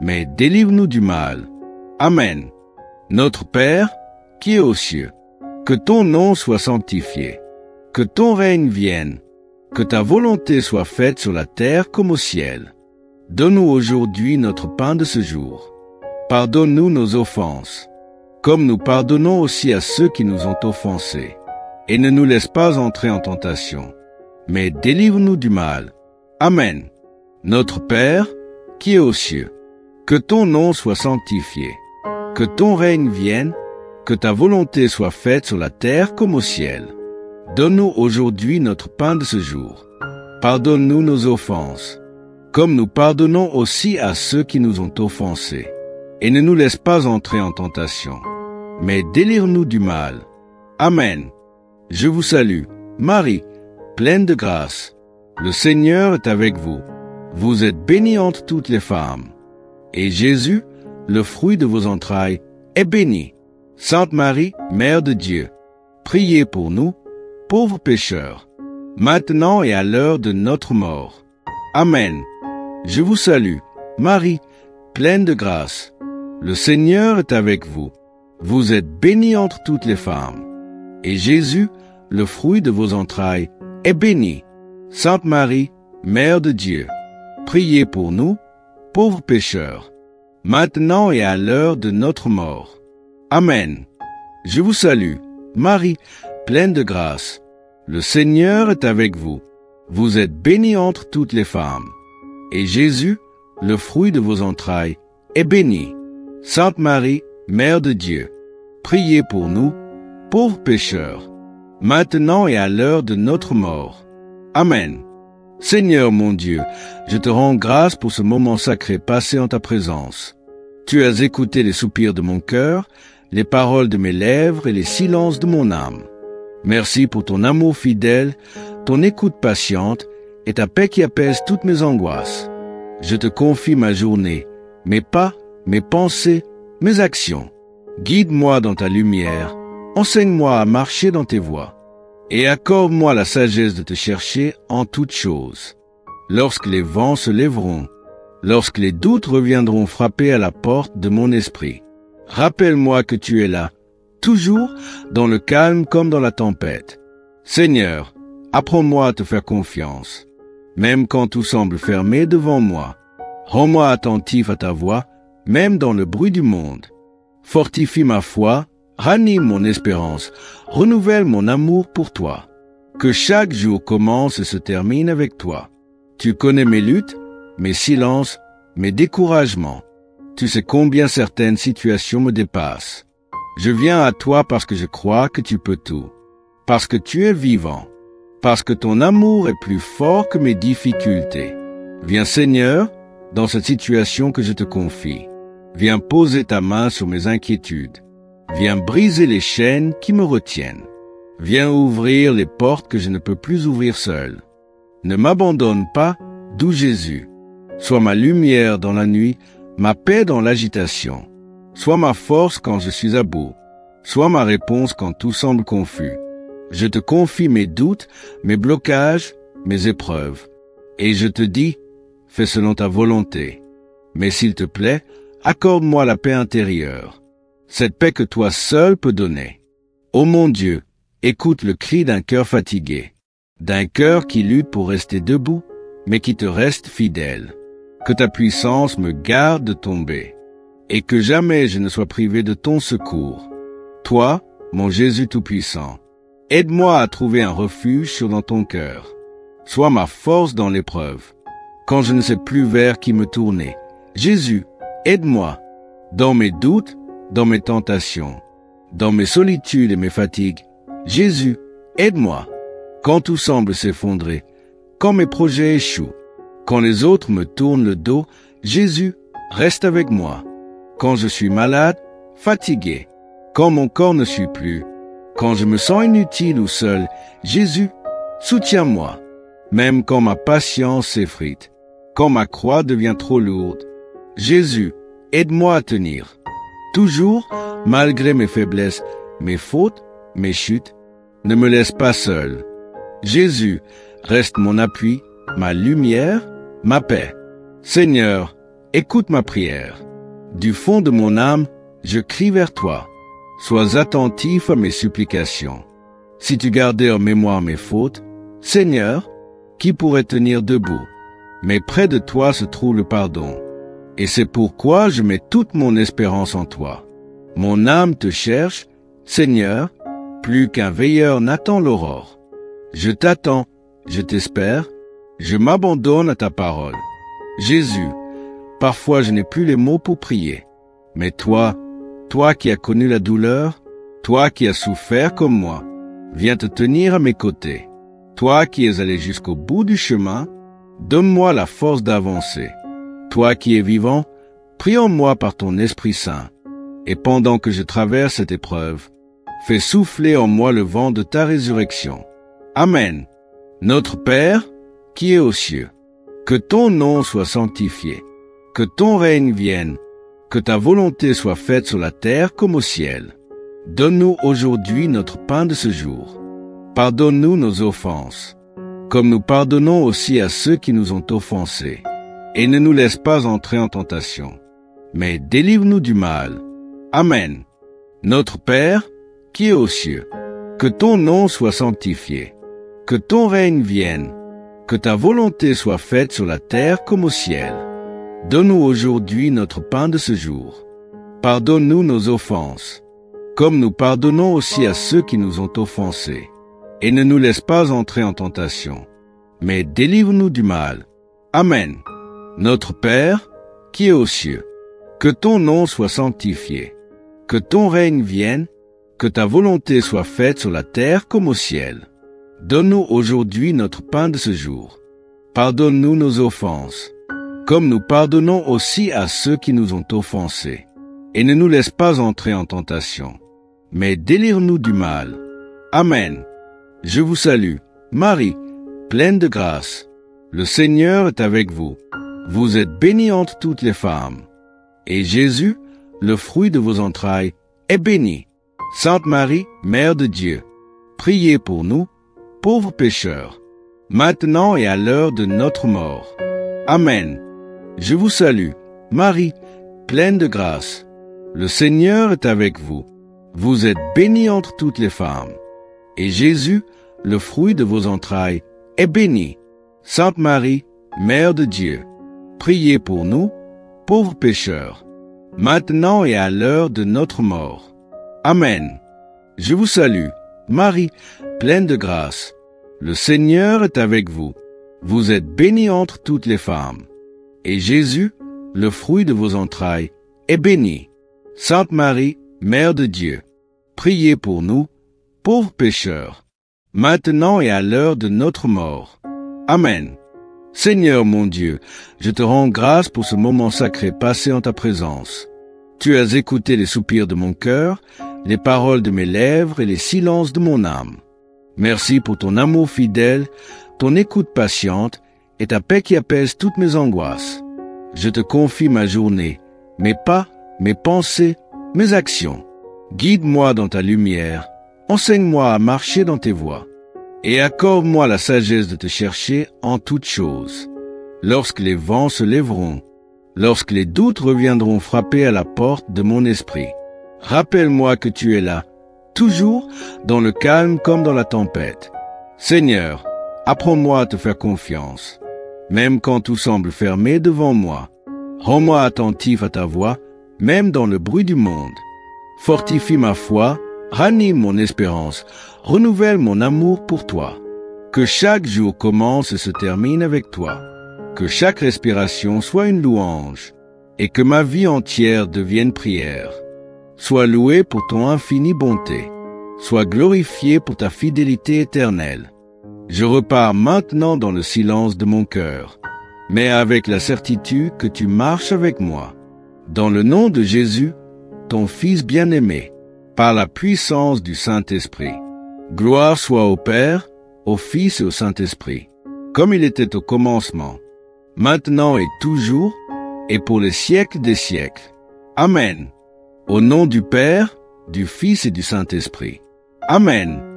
mais délivre-nous du mal. Amen. Notre Père, qui es aux cieux, que ton nom soit sanctifié, que ton règne vienne, que ta volonté soit faite sur la terre comme au ciel. Donne-nous aujourd'hui notre pain de ce jour. Pardonne-nous nos offenses, comme nous pardonnons aussi à ceux qui nous ont offensés. Et ne nous laisse pas entrer en tentation, mais délivre-nous du mal. Amen. Notre Père, qui es aux cieux, que ton nom soit sanctifié, que ton règne vienne, que ta volonté soit faite sur la terre comme au ciel. Donne-nous aujourd'hui notre pain de ce jour. Pardonne-nous nos offenses, comme nous pardonnons aussi à ceux qui nous ont offensés. Et ne nous laisse pas entrer en tentation, mais délivre-nous du mal. Amen. Je vous salue, Marie, pleine de grâce. Le Seigneur est avec vous. Vous êtes bénie entre toutes les femmes. Et Jésus, le fruit de vos entrailles, est béni. Sainte Marie, Mère de Dieu, priez pour nous, pauvres pécheurs, maintenant et à l'heure de notre mort. Amen. Je vous salue, Marie, pleine de grâce. Le Seigneur est avec vous. Vous êtes bénie entre toutes les femmes. Et Jésus, le fruit de vos entrailles, est béni. Sainte Marie, Mère de Dieu, priez pour nous, pauvres pécheurs, maintenant et à l'heure de notre mort. Amen. Je vous salue, Marie, pleine de grâce. Le Seigneur est avec vous. Vous êtes bénie entre toutes les femmes. Et Jésus, le fruit de vos entrailles, est béni. Sainte Marie, Mère de Dieu, priez pour nous, pauvres pécheurs, maintenant et à l'heure de notre mort. Amen. Seigneur mon Dieu, je te rends grâce pour ce moment sacré passé en ta présence. Tu as écouté les soupirs de mon cœur, les paroles de mes lèvres et les silences de mon âme. Merci pour ton amour fidèle, ton écoute patiente et ta paix qui apaise toutes mes angoisses. Je te confie ma journée, mes pas, mes pensées, mes actions. Guide-moi dans ta lumière, enseigne-moi à marcher dans tes voies, et accorde-moi la sagesse de te chercher en toutes choses. Lorsque les vents se lèveront, lorsque les doutes reviendront frapper à la porte de mon esprit, rappelle-moi que tu es là, toujours dans le calme comme dans la tempête. Seigneur, apprends-moi à te faire confiance, même quand tout semble fermé devant moi. Rends-moi attentif à ta voix, même dans le bruit du monde. Fortifie ma foi, ranime mon espérance, renouvelle mon amour pour toi. Que chaque jour commence et se termine avec toi. Tu connais mes luttes, mes silences, mes découragements. Tu sais combien certaines situations me dépassent. Je viens à toi parce que je crois que tu peux tout. Parce que tu es vivant. Parce que ton amour est plus fort que mes difficultés. Viens Seigneur, dans cette situation que je te confie. Viens poser ta main sur mes inquiétudes. Viens briser les chaînes qui me retiennent. Viens ouvrir les portes que je ne peux plus ouvrir seul. Ne m'abandonne pas, doux Jésus. Sois ma lumière dans la nuit, ma paix dans l'agitation. Sois ma force quand je suis à bout. Sois ma réponse quand tout semble confus. Je te confie mes doutes, mes blocages, mes épreuves. Et je te dis, fais selon ta volonté. Mais s'il te plaît, accorde-moi la paix intérieure. Cette paix que toi seul peux donner. Ô mon Dieu, écoute le cri d'un cœur fatigué, d'un cœur qui lutte pour rester debout, mais qui te reste fidèle. Que ta puissance me garde de tomber, et que jamais je ne sois privé de ton secours. Toi, mon Jésus tout-puissant, aide-moi à trouver un refuge dans ton cœur. Sois ma force dans l'épreuve, quand je ne sais plus vers qui me tourner. Jésus, aide-moi. Dans mes doutes, dans mes tentations, dans mes solitudes et mes fatigues. Jésus, aide-moi. Quand tout semble s'effondrer, quand mes projets échouent, quand les autres me tournent le dos, Jésus, reste avec moi. Quand je suis malade, fatigué, quand mon corps ne suit plus, quand je me sens inutile ou seul, Jésus, soutiens-moi. Même quand ma patience s'effrite, quand ma croix devient trop lourde, Jésus, aide-moi à tenir. Toujours, malgré mes faiblesses, mes fautes, mes chutes, ne me laisse pas seul. Jésus, reste mon appui, ma lumière, ma paix. Seigneur, écoute ma prière. Du fond de mon âme, je crie vers toi. Sois attentif à mes supplications. Si tu gardais en mémoire mes fautes, Seigneur, qui pourrait tenir debout? Mais près de toi se trouve le pardon. Et c'est pourquoi je mets toute mon espérance en toi. Mon âme te cherche, Seigneur, plus qu'un veilleur n'attend l'aurore. Je t'attends, je t'espère, je m'abandonne à ta parole. Jésus, parfois je n'ai plus les mots pour prier. Mais toi qui as connu la douleur, toi qui as souffert comme moi, viens te tenir à mes côtés. Toi qui es allé jusqu'au bout du chemin, donne-moi la force d'avancer. Toi qui es vivant, prie en moi par ton Esprit Saint. Et pendant que je traverse cette épreuve, fais souffler en moi le vent de ta résurrection. Amen. Notre Père, qui es aux cieux, que ton nom soit sanctifié, que ton règne vienne, que ta volonté soit faite sur la terre comme au ciel. Donne-nous aujourd'hui notre pain de ce jour. Pardonne-nous nos offenses, comme nous pardonnons aussi à ceux qui nous ont offensés. Et ne nous laisse pas entrer en tentation, mais délivre-nous du mal. Amen. Notre Père, qui es aux cieux, que ton nom soit sanctifié, que ton règne vienne, que ta volonté soit faite sur la terre comme au ciel. Donne-nous aujourd'hui notre pain de ce jour. Pardonne-nous nos offenses, comme nous pardonnons aussi à ceux qui nous ont offensés. Et ne nous laisse pas entrer en tentation, mais délivre-nous du mal. Amen. Notre Père, qui es aux cieux, que ton nom soit sanctifié, que ton règne vienne, que ta volonté soit faite sur la terre comme au ciel. Donne-nous aujourd'hui notre pain de ce jour. Pardonne-nous nos offenses, comme nous pardonnons aussi à ceux qui nous ont offensés. Et ne nous laisse pas entrer en tentation, mais délivre-nous du mal. Amen. Je vous salue, Marie, pleine de grâce. Le Seigneur est avec vous. Vous êtes bénie entre toutes les femmes. Et Jésus, le fruit de vos entrailles, est béni. Sainte Marie, Mère de Dieu, priez pour nous, pauvres pécheurs, maintenant et à l'heure de notre mort. Amen. Je vous salue, Marie, pleine de grâce. Le Seigneur est avec vous. Vous êtes bénie entre toutes les femmes. Et Jésus, le fruit de vos entrailles, est béni. Sainte Marie, Mère de Dieu, priez pour nous, pauvres pécheurs, maintenant et à l'heure de notre mort. Amen. Je vous salue, Marie, pleine de grâce. Le Seigneur est avec vous. Vous êtes bénie entre toutes les femmes. Et Jésus, le fruit de vos entrailles, est béni. Sainte Marie, Mère de Dieu, priez pour nous, pauvres pécheurs, maintenant et à l'heure de notre mort. Amen. Seigneur mon Dieu, je te rends grâce pour ce moment sacré passé en ta présence. Tu as écouté les soupirs de mon cœur, les paroles de mes lèvres et les silences de mon âme. Merci pour ton amour fidèle, ton écoute patiente et ta paix qui apaise toutes mes angoisses. Je te confie ma journée, mes pas, mes pensées, mes actions. Guide-moi dans ta lumière, enseigne-moi à marcher dans tes voies, et accorde-moi la sagesse de te chercher en toutes choses. Lorsque les vents se lèveront, lorsque les doutes reviendront frapper à la porte de mon esprit, rappelle-moi que tu es là, toujours dans le calme comme dans la tempête. Seigneur, apprends-moi à te faire confiance, même quand tout semble fermé devant moi. Rends-moi attentif à ta voix, même dans le bruit du monde. Fortifie ma foi, ranime mon espérance, renouvelle mon amour pour toi. Que chaque jour commence et se termine avec toi. Que chaque respiration soit une louange, et que ma vie entière devienne prière. Sois loué pour ton infinie bonté. Sois glorifié pour ta fidélité éternelle. Je repars maintenant dans le silence de mon cœur, mais avec la certitude que tu marches avec moi. Dans le nom de Jésus, ton Fils bien-aimé, par la puissance du Saint-Esprit. Gloire soit au Père, au Fils et au Saint-Esprit, comme il était au commencement, maintenant et toujours, et pour les siècles des siècles. Amen. Au nom du Père, du Fils et du Saint-Esprit. Amen.